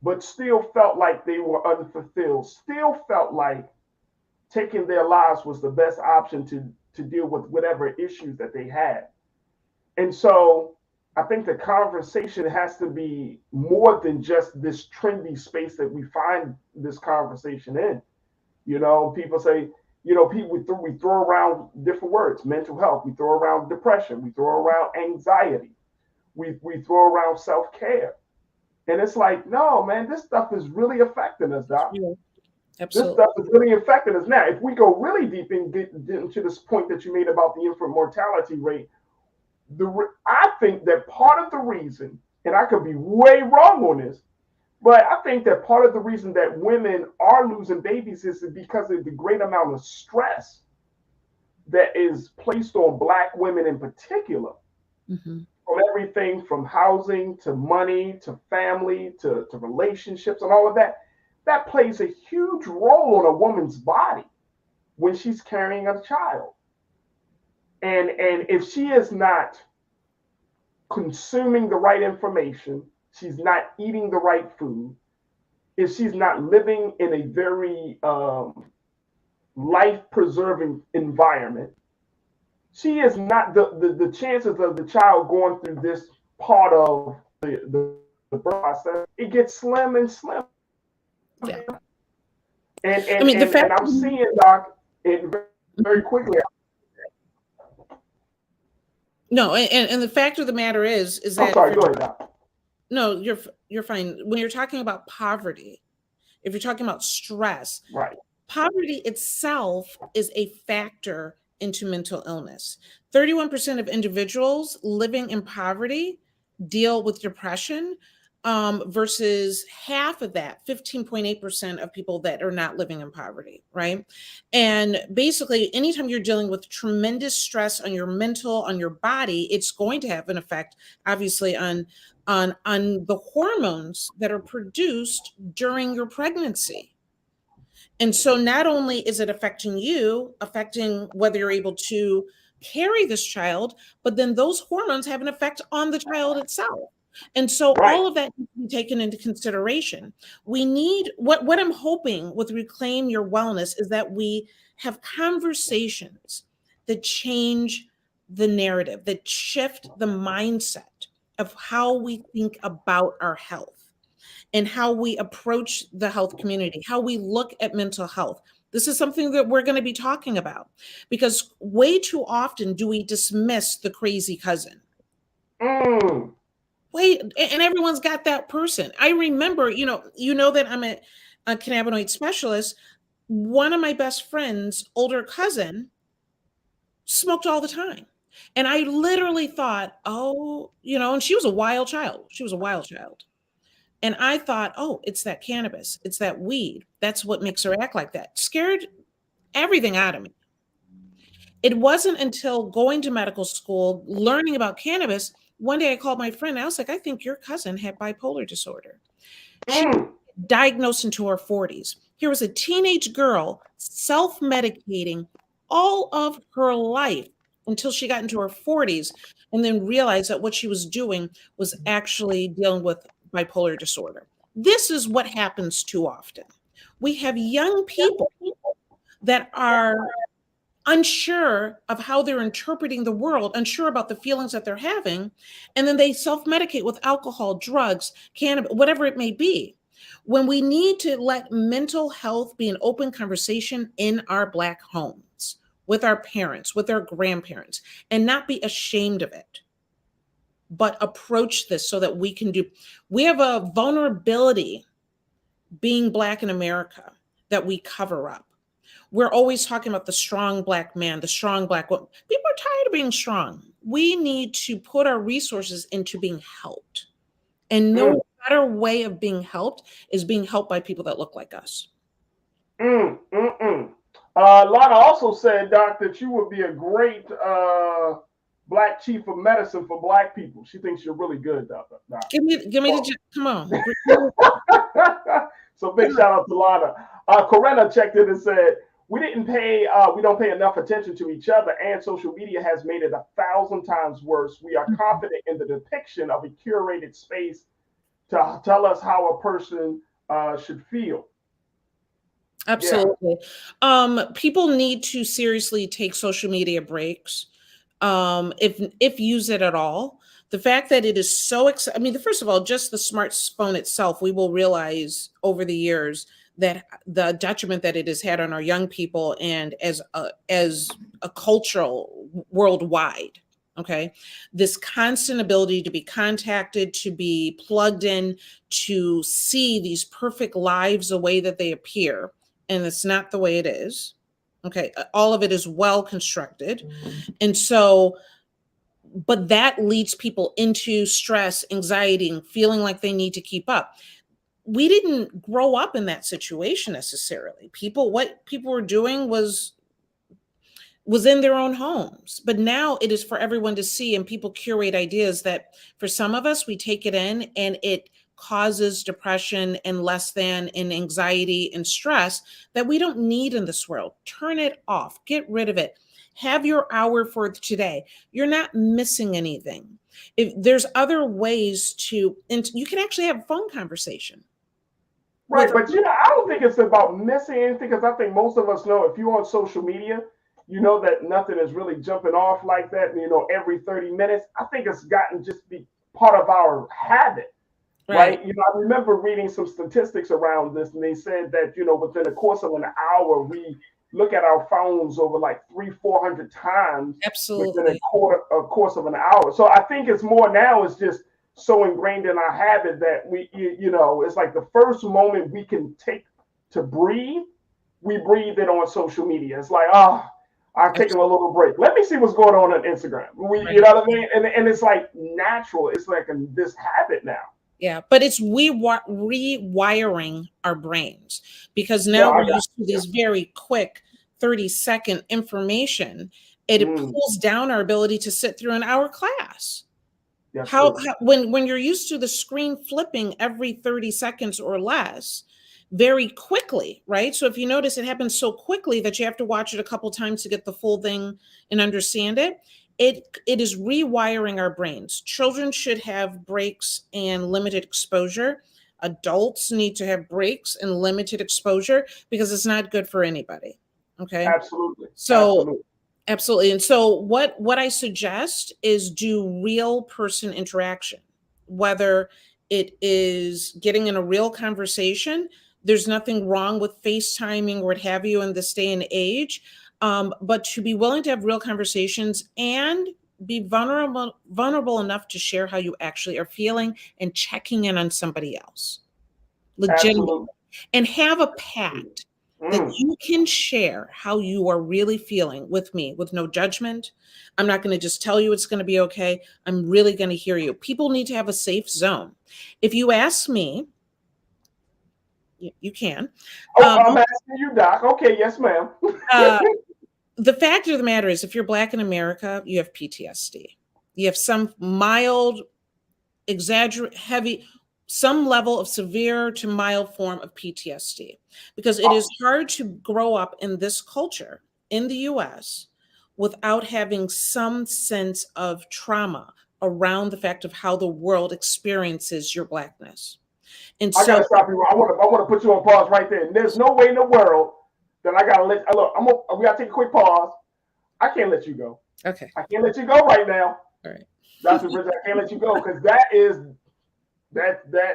but still felt like they were unfulfilled, still felt like taking their lives was the best option to deal with whatever issues that they had. And so I think the conversation has to be more than just this trendy space that we find this conversation in. You know, people say, you know, we throw around different words, mental health, we throw around depression, we throw around anxiety, we throw around self-care. And it's like, no, man, this stuff is really affecting us, Doc. Yeah. Absolutely. This stuff is really affecting us. Now, if we go really deep and get into this point that you made about the infant mortality rate, I think that part of the reason, and I could be way wrong on this, but I think that part of the reason that women are losing babies is because of the great amount of stress that is placed on Black women in particular. Mm-hmm. From everything from housing to money to family to relationships and all of that. That plays a huge role on a woman's body when she's carrying a child. And if she is not consuming the right information, she's not eating the right food, if she's not living in a very life-preserving environment, she is not the chances of the child going through this part of the process, it gets slim and slim. Yeah. And I mean, and I'm seeing, Doc, it very quickly. No, and the fact of the matter is that. I'm sorry, go ahead, Doc. No, you're fine. When you're talking about poverty, if you're talking about stress, right. Poverty itself is a factor into mental illness. 31% of individuals living in poverty deal with depression, versus half of that, 15.8% of people that are not living in poverty, right? And basically, anytime you're dealing with tremendous stress on your mental, on your body, it's going to have an effect, obviously, on the hormones that are produced during your pregnancy. And so not only is it affecting you, affecting whether you're able to carry this child, but then those hormones have an effect on the child itself. And so all of that needs to be taken into consideration. We need what I'm hoping with Reclaim Your Wellness is that we have conversations that change the narrative, that shift the mindset of how we think about our health and how we approach the health community, how we look at mental health. This is something that we're going to be talking about because way too often do we dismiss the crazy cousin. Wait, and everyone's got that person. I remember, you know that I'm a cannabinoid specialist. One of my best friends' older cousin smoked all the time. And I literally thought, and she was a wild child. And I thought, it's that cannabis. It's that weed. That's what makes her act like that. Scared everything out of me. It wasn't until going to medical school, learning about cannabis, one day I called my friend. I was like, I think your cousin had bipolar disorder. She was diagnosed into her 40s. Here was a teenage girl self-medicating all of her life until she got into her 40s and then realized that what she was doing was actually dealing with bipolar disorder. This is what happens too often. We have young people that are unsure of how they're interpreting the world, unsure about the feelings that they're having, and then they self-medicate with alcohol, drugs, cannabis, whatever it may be. When we need to let mental health be an open conversation in our Black homes, with our parents, with our grandparents, and not be ashamed of it, but approach this so that we have a vulnerability being Black in America that we cover up. We're always talking about the strong Black man, the strong Black woman. People are tired of being strong. We need to put our resources into being helped. And no better way of being helped is being helped by people that look like us. Lana also said, Doc, that you would be a great Black chief of medicine for Black people. She thinks you're really good, Doc. Give me the come on. So big shout out to Lana. Corinna checked in and said, we don't pay enough attention to each other, and social media has made it 1,000 times worse. We are confident in the depiction of a curated space to tell us how a person should feel. Absolutely. Yeah. People need to seriously take social media breaks, if use it at all. The fact that it is so, first of all, just the smartphone itself, we will realize over the years that the detriment that it has had on our young people and as a cultural worldwide. Okay. This constant ability to be contacted, to be plugged in, to see these perfect lives the way that they appear. And it's not the way it is. Okay. All of it is well constructed. And so, but that leads people into stress, anxiety, and feeling like they need to keep up. We didn't grow up in that situation necessarily. What people were doing was in their own homes. But now it is for everyone to see, and people curate ideas that for some of us, we take it in and it causes depression and less than and anxiety and stress that we don't need in this world. Turn it off, get rid of it. Have your hour for today. You're not missing anything. If there's other ways you can actually have a phone conversation. Right, but I don't think it's about missing anything, because I think most of us know if you're on social media, you know that nothing is really jumping off like that, every 30 minutes. I think it's gotten just be part of our habit, right? I remember reading some statistics around this, and they said that, within the course of an hour, we look at our phones over like 300-400 times. Absolutely. Within a course of an hour. So I think it's more now, it's just so ingrained in our habit that we, it's like the first moment we can take to breathe, we breathe it on social media. It's like, I've taken a little break. Let me see what's going on Instagram. You know what I mean? And it's like natural. It's like this habit now. Yeah, but it's rewiring our brains, because now we're used to these very quick 30-second information. It pulls down our ability to sit through an hour class. How when you're used to the screen flipping every 30 seconds or less, very quickly, right? So if you notice, it happens so quickly that you have to watch it a couple times to get the full thing and understand it. It is rewiring our brains. Children should have breaks and limited exposure. Adults need to have breaks and limited exposure, because it's not good for anybody. Okay. Absolutely. So absolutely. And so what I suggest is do real person interaction, whether it is getting in a real conversation. There's nothing wrong with FaceTiming or what have you in this day and age. But to be willing to have real conversations and be vulnerable enough to share how you actually are feeling and checking in on somebody else legitimately. And have a pact that you can share how you are really feeling with me with no judgment. I'm not going to just tell you it's going to be okay. I'm really going to hear you. People need to have a safe zone. If you ask me, you can. I'm asking you, Doc. Okay, yes, ma'am. The fact of the matter is, if you're Black in America, you have PTSD. You have some mild, heavy, some level of severe to mild form of PTSD, because it is hard to grow up in this culture in the US without having some sense of trauma around the fact of how the world experiences your Blackness. And I gotta stop you. I want to put you on pause right there. And there's no way in the world that I gotta let. Look, we gotta take a quick pause. I can't let you go. Okay. I can't let you go right now. All right. Dr. Bridget, I can't let you go, because that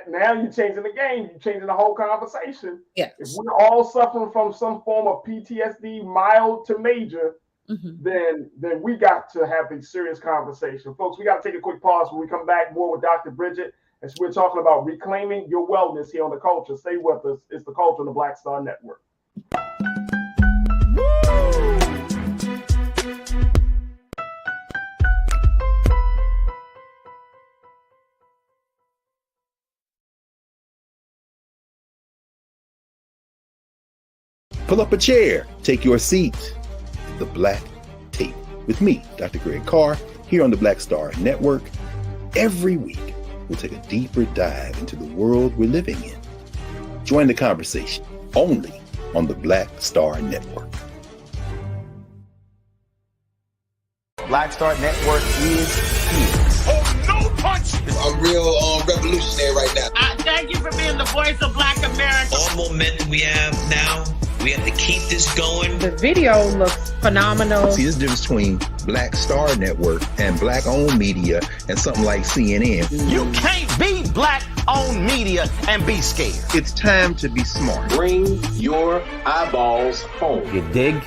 now you're changing the game. You're changing the whole conversation. Yes. If we're all suffering from some form of PTSD, mild to major, then we got to have a serious conversation. Folks, we got to take a quick pause. When we come back, more with Dr. Bridget, as we're talking about reclaiming your wellness here on The Culture. Stay with us. It's The Culture on the Black Star Network. Pull up a chair, take your seat. The Black Tape with me, Dr. Greg Carr, here on the Black Star Network. Every week, we'll take a deeper dive into the world we're living in. Join the conversation only on the Black Star Network. Black Star Network is here. Oh, no punch! I'm real revolutionary right now. Thank you for being the voice of Black America. All momentum we have now, we have to keep this going. The video looks phenomenal. See, there's a difference between Black Star Network and Black-owned media and something like CNN. You can't be Black-owned media and be scared. It's time to be smart. Bring your eyeballs home. You dig?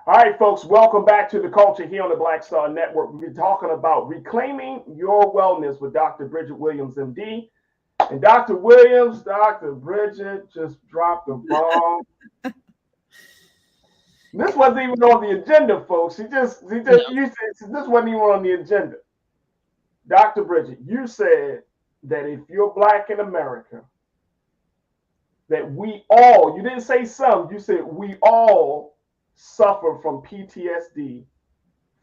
All right, folks, welcome back to The Culture here on the Black Star Network. We've been talking about reclaiming your wellness with Dr. Bridget Williams, MD. And Dr. Williams, Dr. Bridget just dropped a bomb. This wasn't even on the agenda, folks. You said this wasn't even on the agenda. Dr. Bridget, you said that if you're Black in America, that we all, you didn't say some, you said we all suffer from PTSD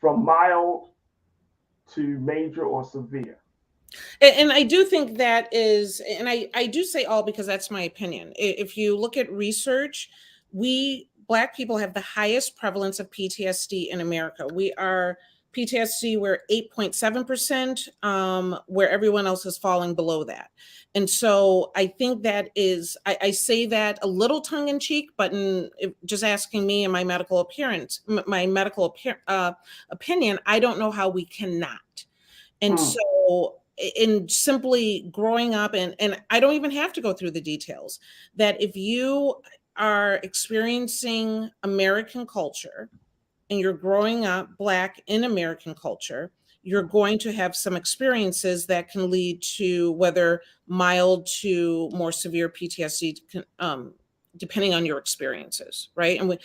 from mild to major or severe. And I do think that is, and I do say all because that's my opinion. If you look at research, Black people have the highest prevalence of PTSD in America. We are PTSD, we're 8.7%, where everyone else is falling below that. And so I think that is, I say that a little tongue in cheek, but just asking me and my medical opinion, I don't know how we cannot. And so in simply growing up, and I don't even have to go through the details, that if you are experiencing American culture and you're growing up Black in American culture, you're going to have some experiences that can lead to whether mild to more severe PTSD, depending on your experiences, right? And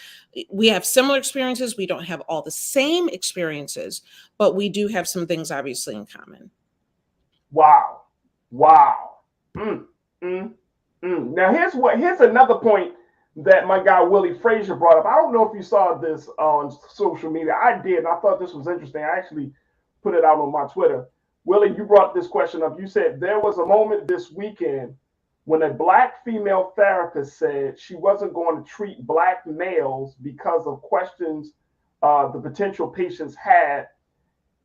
we have similar experiences. We don't have all the same experiences, but we do have some things obviously in common. Wow. Now here's another point that my guy Willie Frazier brought up. I don't know if you saw this on social media. I did, and I thought this was interesting. I actually put it out on my Twitter. Willie, you brought this question up. You said there was a moment this weekend when a Black female therapist said she wasn't going to treat Black males because of questions the potential patients had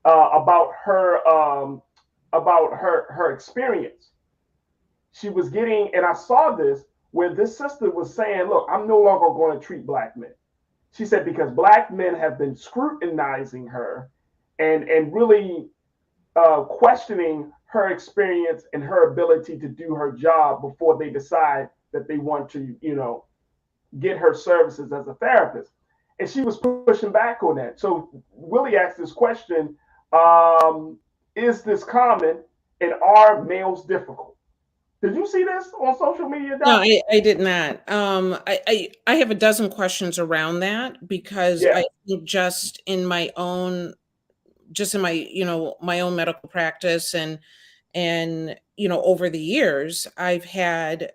about her experience. She was getting, and I saw this where this sister was saying, look, I'm no longer going to treat Black men. She said, because Black men have been scrutinizing her and really questioning her experience and her ability to do her job before they decide that they want to, get her services as a therapist. And she was pushing back on that. So Willie asked this question, is this common, and are males difficult? Did you see this on social media, Doc? No, I did not. I have a dozen questions around that, because I think just in my own medical practice and over the years, I've had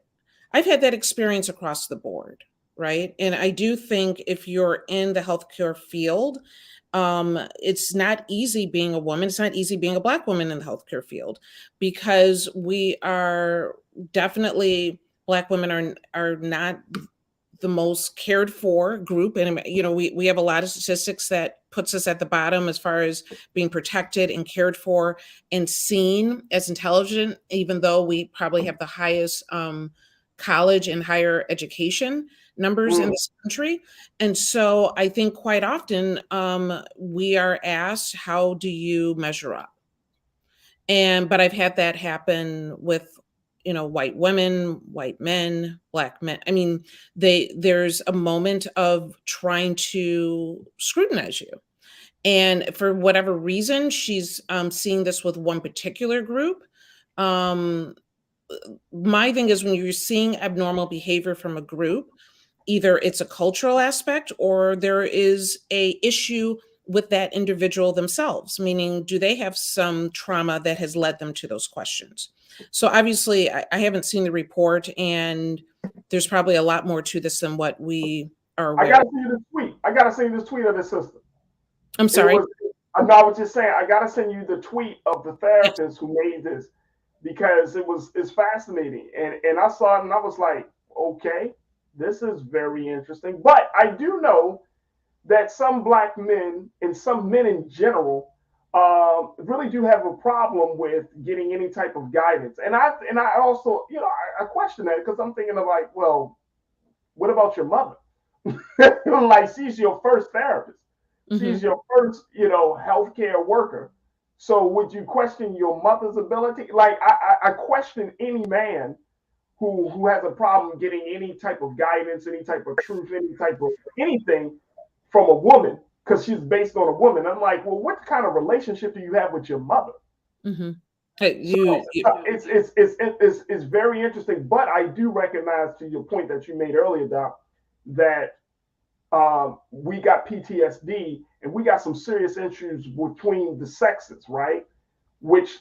that experience across the board, right? And I do think if you're in the healthcare field, it's not easy being a woman. It's not easy being a Black woman in the healthcare field, because we are definitely, Black women are not the most cared for group. And, we have a lot of statistics that puts us at the bottom as far as being protected and cared for and seen as intelligent, even though we probably have the highest college and higher education numbers in this country. And so I think quite often we are asked, how do you measure up? But I've had that happen with, white women, white men, Black men. I mean, there's a moment of trying to scrutinize you. And for whatever reason, she's seeing this with one particular group. My thing is, when you're seeing abnormal behavior from a group, either it's a cultural aspect or there is a issue with that individual themselves, meaning, do they have some trauma that has led them to those questions? So obviously, I haven't seen the report, and there's probably a lot more to this than what we are aware. I gotta see this tweet. I gotta see this tweet of this sister. I'm sorry. I was just saying, I gotta send you the tweet of the therapist who made this, because it's fascinating. And I saw it and I was like, okay, this is very interesting. But I do know that some Black men and some men in general really do have a problem with getting any type of guidance. And I also, I question that, because I'm thinking of like, well, what about your mother? Like, she's your first therapist. Mm-hmm. She's your first, healthcare worker. So would you question your mother's ability? Like, I question any man who has a problem getting any type of guidance, any type of truth, any type of anything from a woman, because she's based on a woman. I'm like, well, what kind of relationship do you have with your mother? Mm-hmm. It's very interesting. But I do recognize, to your point that you made earlier, Doc, that we got PTSD and we got some serious issues between the sexes, right? Which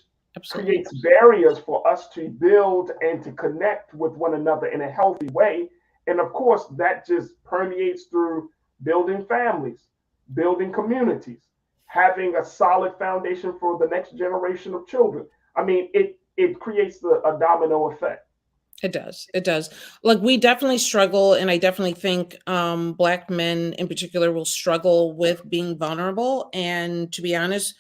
creates barriers for us to build and to connect with one another in a healthy way. And of course, that just permeates through building families, building communities, having a solid foundation for the next generation of children. I mean, it creates a domino effect. It does. Like, we definitely struggle, and I definitely think Black men in particular will struggle with being vulnerable. And to be honest,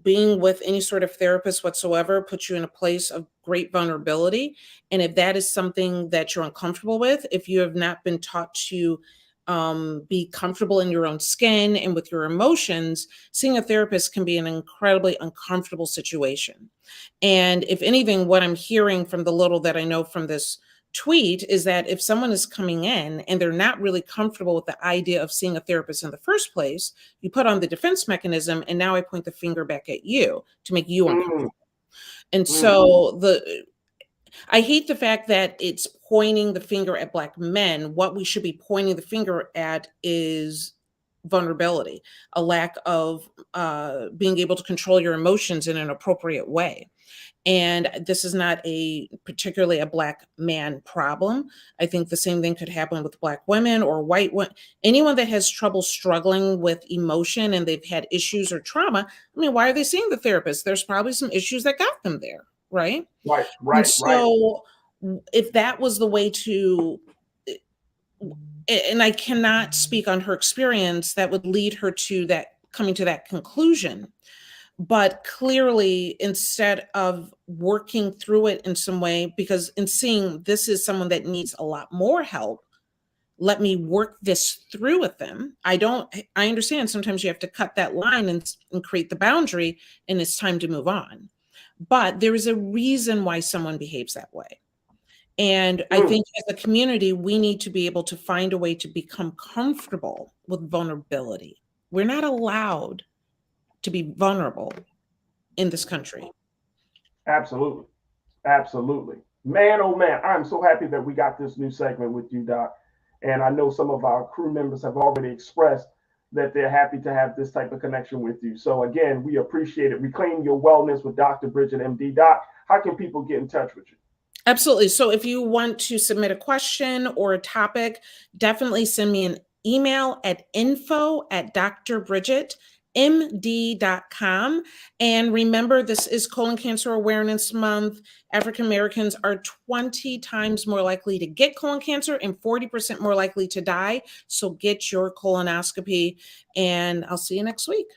being with any sort of therapist whatsoever puts you in a place of great vulnerability. And if that is something that you're uncomfortable with, if you have not been taught to be comfortable in your own skin and with your emotions, seeing a therapist can be an incredibly uncomfortable situation. And if anything, what I'm hearing from the little that I know from this tweet is that if someone is coming in and they're not really comfortable with the idea of seeing a therapist in the first place, you put on the defense mechanism, and now I point the finger back at you to make you uncomfortable. And so I hate the fact that it's pointing the finger at Black men. What we should be pointing the finger at is vulnerability, a lack of being able to control your emotions in an appropriate way. And this is not particularly a Black man problem. I think the same thing could happen with Black women or white women. Anyone that has trouble struggling with emotion and they've had issues or trauma, I mean, why are they seeing the therapist? There's probably some issues that got them there, right? Right. And so if that was the way to, and I cannot speak on her experience, that would lead her to that, coming to that conclusion. But clearly, instead of working through it in some way, because in seeing this is someone that needs a lot more help, let me work this through with them. I understand sometimes you have to cut that line and create the boundary, and it's time to move on. But there is a reason why someone behaves that way. And I think as a community, we need to be able to find a way to become comfortable with vulnerability. We're not allowed to be vulnerable in this country. Absolutely. Absolutely. Man, oh man, I'm so happy that we got this new segment with you, Doc. And I know some of our crew members have already expressed that they're happy to have this type of connection with you. So again, we appreciate it. Reclaim Your Wellness with Dr. Bridget, MD. Doc, how can people get in touch with you? Absolutely. So if you want to submit a question or a topic, definitely send me an email at info@drbridgetmd.com. And remember, this is Colon Cancer Awareness Month. African Americans are 20 times more likely to get colon cancer and 40% more likely to die. So get your colonoscopy, and I'll see you next week.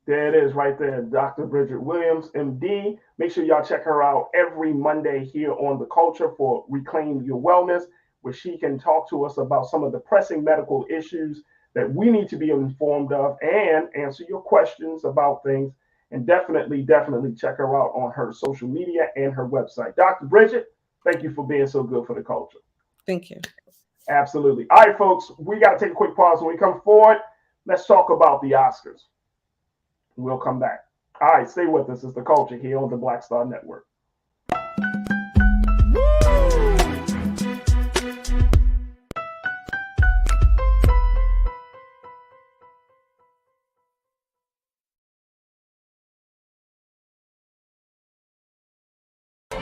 There it is right there, Dr. Bridget Williams, MD. Make sure y'all check her out every Monday here on The Culture for Reclaim Your Wellness, where she can talk to us about some of the pressing medical issues that we need to be informed of and answer your questions about things. And definitely check her out on her social media and her website. Dr. Bridget, thank you for being so good for the culture. Thank you. Absolutely. All right, folks, we got to take a quick pause. When we come forward, let's talk about the Oscars. We'll come back. All right, stay with us. It's The Culture here on the Black Star Network.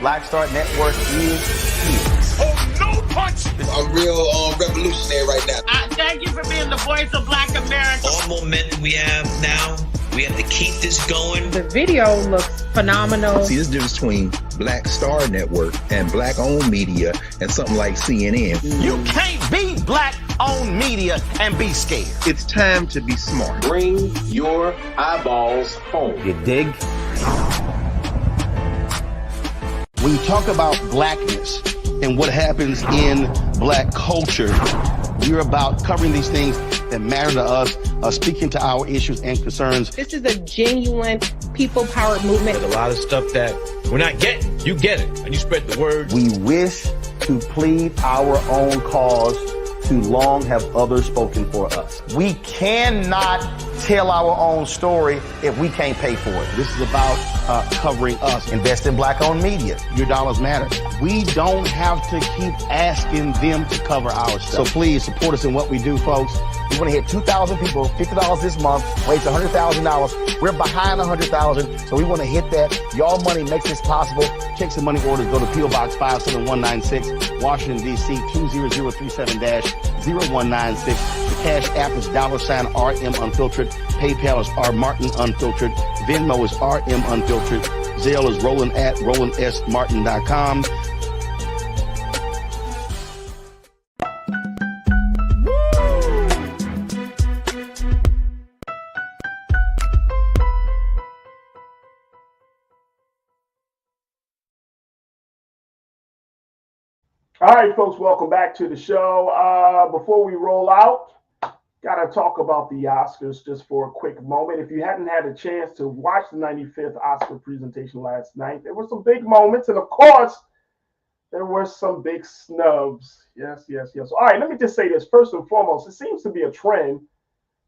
Black Star Network is here. Oh, no punch! I'm real revolutionary right now. Thank you for being the voice of Black America. All momentum we have now, we have to keep this going. The video looks phenomenal. See, this difference between Black Star Network and Black-owned media and something like CNN. You can't be Black-owned media and be scared. It's time to be smart. Bring your eyeballs home. You dig? When you talk about blackness and what happens in Black culture, we're about covering these things that matter to us, speaking to our issues and concerns. This is a genuine people-powered movement. There's a lot of stuff that we're not getting. You get it, and you spread the word. We wish to plead our own cause. Too long have others spoken for us. We cannot tell our own story if we can't pay for it. This is about covering us. Invest in Black-owned media. Your dollars matter. We don't have to keep asking them to cover our stuff. So please support us in what we do, folks. We want to hit 2,000 people, $50 this month, raise $100,000. We're behind 100,000, so we want to hit that. Y'all money makes this possible. Check some money orders. Go to P.O. Box 57196, Washington, D.C. 20037-0196. The Cash App is $RM Unfiltered. PayPal is R Martin Unfiltered. Venmo is RM Unfiltered. Zelle is Roland at RolandSMartin.com. All right, folks, welcome back to the show. Before we roll out, Got to talk about the Oscars just for a quick moment. If you hadn't had a chance to watch the 95th Oscar presentation last night, there were some big moments. And of course, there were some big snubs. Yes, yes, yes. All right, let me just say this. First and foremost, it seems to be a trend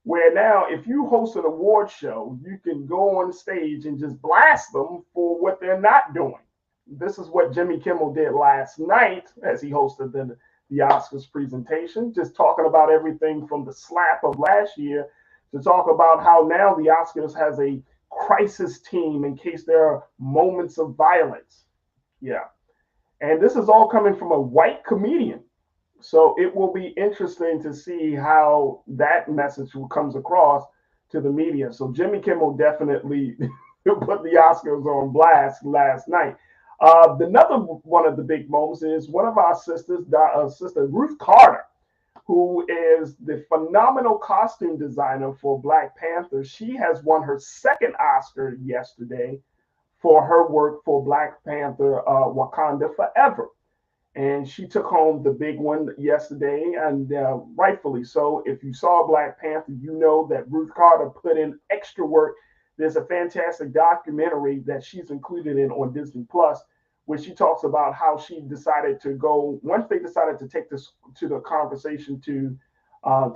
where now if you host an award show, you can go on stage and just blast them for what they're not doing. This is what Jimmy Kimmel did last night as he hosted the Oscars presentation, just talking about everything from the slap of last year to talk about how now the Oscars has a crisis team in case there are moments of violence. Yeah. And this is all coming from a white comedian. So it will be interesting to see how that message comes across to the media. So Jimmy Kimmel definitely put the Oscars on blast last night. Another one of the big moments is one of our sisters, Sister Ruth Carter, who is the phenomenal costume designer for Black Panther. She has won her second Oscar yesterday for her work for Black Panther, Wakanda Forever. And she took home the big one yesterday, and rightfully so. If you saw Black Panther, you know that Ruth Carter put in extra work. There's a fantastic documentary that she's included in on Disney Plus, where she talks about how she decided to go, once they decided to take this to the conversation to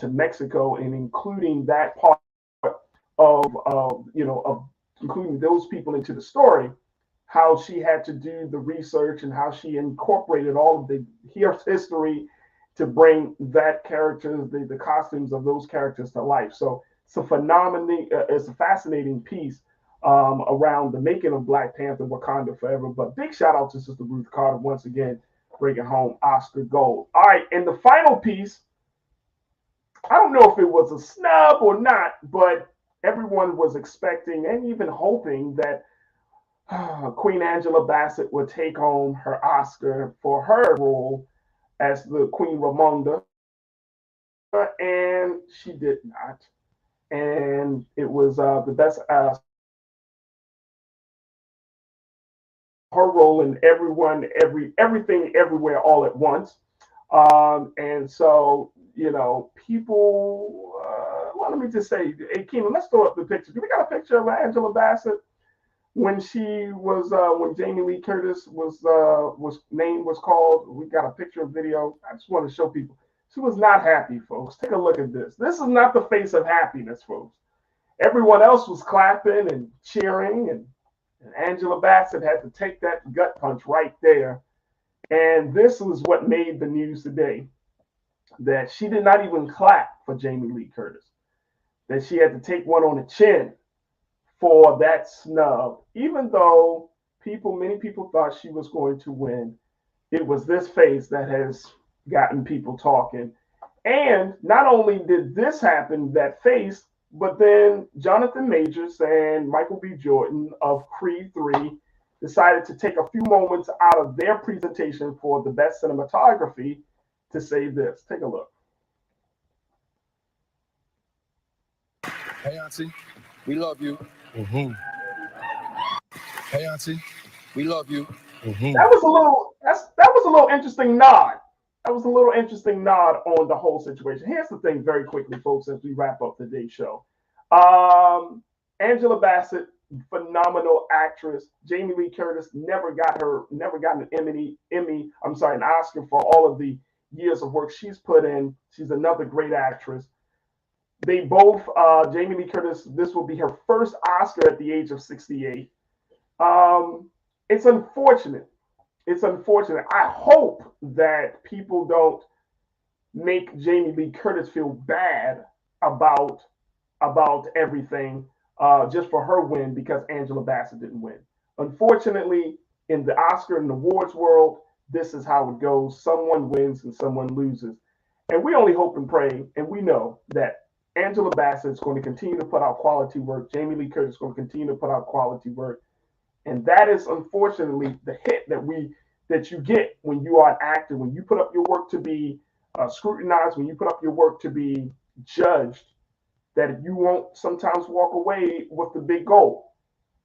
Mexico, and including that part of including those people into the story, how she had to do the research and how she incorporated all of the history to bring that character, the costumes of those characters to life. So it's a fascinating piece around the making of Black Panther, Wakanda Forever. But big shout out to Sister Ruth Carter once again, bringing home Oscar gold. All right, and the final piece, I don't know if it was a snub or not, but everyone was expecting and even hoping that Queen Angela Bassett would take home her Oscar for her role as the Queen Ramonda, and she did not. And it was the best her role in everything, everywhere, all at once. And so, people. Well, let me just say, hey, Keenan, let's throw up the picture. Do we got a picture of Angela Bassett when she was when Jamie Lee Curtis was name was called? We got a picture of video. I just want to show people. She was not happy, folks. Take a look at this. This is not the face of happiness, folks. Everyone else was clapping and cheering, and Angela Bassett had to take that gut punch right there. And this was what made the news today, that she did not even clap for Jamie Lee Curtis, that she had to take one on the chin for that snub. Even though many people thought she was going to win, it was this face that has gotten people talking. And not only did this happen, that face, but then Jonathan Majors and Michael B. Jordan of Creed 3 decided to take a few moments out of their presentation for the best cinematography to say this. Take a look. Hey, Auntie, we love you. Mm-hmm. Hey, Auntie, we love you. Mm-hmm. That was a little interesting nod. That was a little interesting nod on the whole situation. Here's the thing, very quickly, folks, as we wrap up today's show. Angela Bassett, phenomenal actress. Jamie Lee Curtis never got an an Oscar for all of the years of work she's put in. She's another great actress. They both, Jamie Lee Curtis, this will be her first Oscar at the age of 68. It's unfortunate. It's unfortunate. I hope that people don't make Jamie Lee Curtis feel bad about everything just for her win because Angela Bassett didn't win. Unfortunately, in the Oscar and awards world, this is how it goes. Someone wins and someone loses. And we only hope and pray, and we know that Angela Bassett is going to continue to put out quality work. Jamie Lee Curtis is going to continue to put out quality work. And that is unfortunately the hit that you get when you are an actor, when you put up your work to be scrutinized, when you put up your work to be judged, that you won't sometimes walk away with the big goal.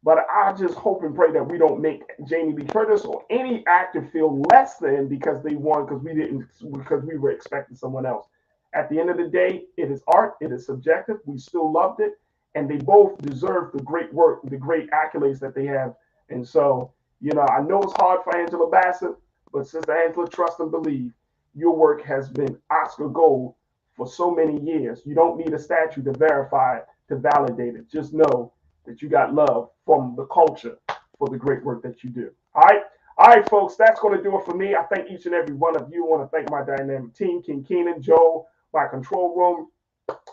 But I just hope and pray that we don't make Jamie Lee Curtis or any actor feel less than because they won because we were expecting someone else. At the end of the day, it is art. It is subjective. We still loved it. And they both deserve the great work, the great accolades that they have. And so, I know it's hard for Angela Bassett, but Sister Angela, trust and believe, your work has been Oscar gold for so many years. You don't need a statue to verify it, to validate it. Just know that you got love from the culture for the great work that you do. All right, folks, that's going to do it for me. I thank each and every one of you. I want to thank my dynamic team, King Keenan, Joe, my control room.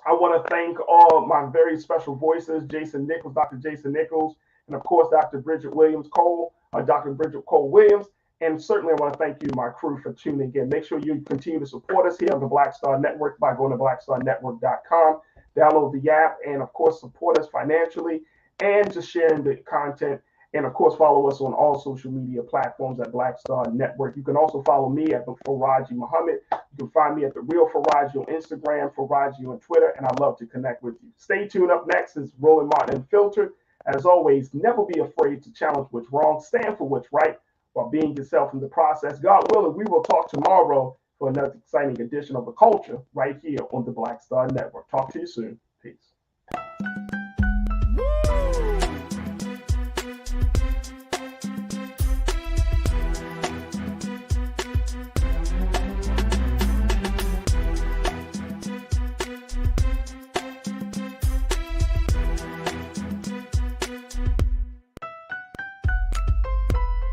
I want to thank all my very special voices, Jason Nichols, Dr. Jason Nichols, and of course, Dr. Bridget Williams Cole, Dr. Bridget Cole Williams. And certainly I want to thank you, my crew, for tuning in. Make sure you continue to support us here on the Black Star Network by going to blackstarnetwork.com. Download the app and, of course, support us financially and just sharing the content. And, of course, follow us on all social media platforms at Black Star Network. You can also follow me at Farajii Muhammad. You can find me at The Real Farajii on Instagram, Farajii on Twitter, and I'd love to connect with you. Stay tuned. Up next is Roland Martin Unfiltered. As always, never be afraid to challenge what's wrong. Stand for what's right while being yourself in the process. God willing, we will talk tomorrow for another exciting edition of The Culture right here on the Black Star Network. Talk to you soon. Peace.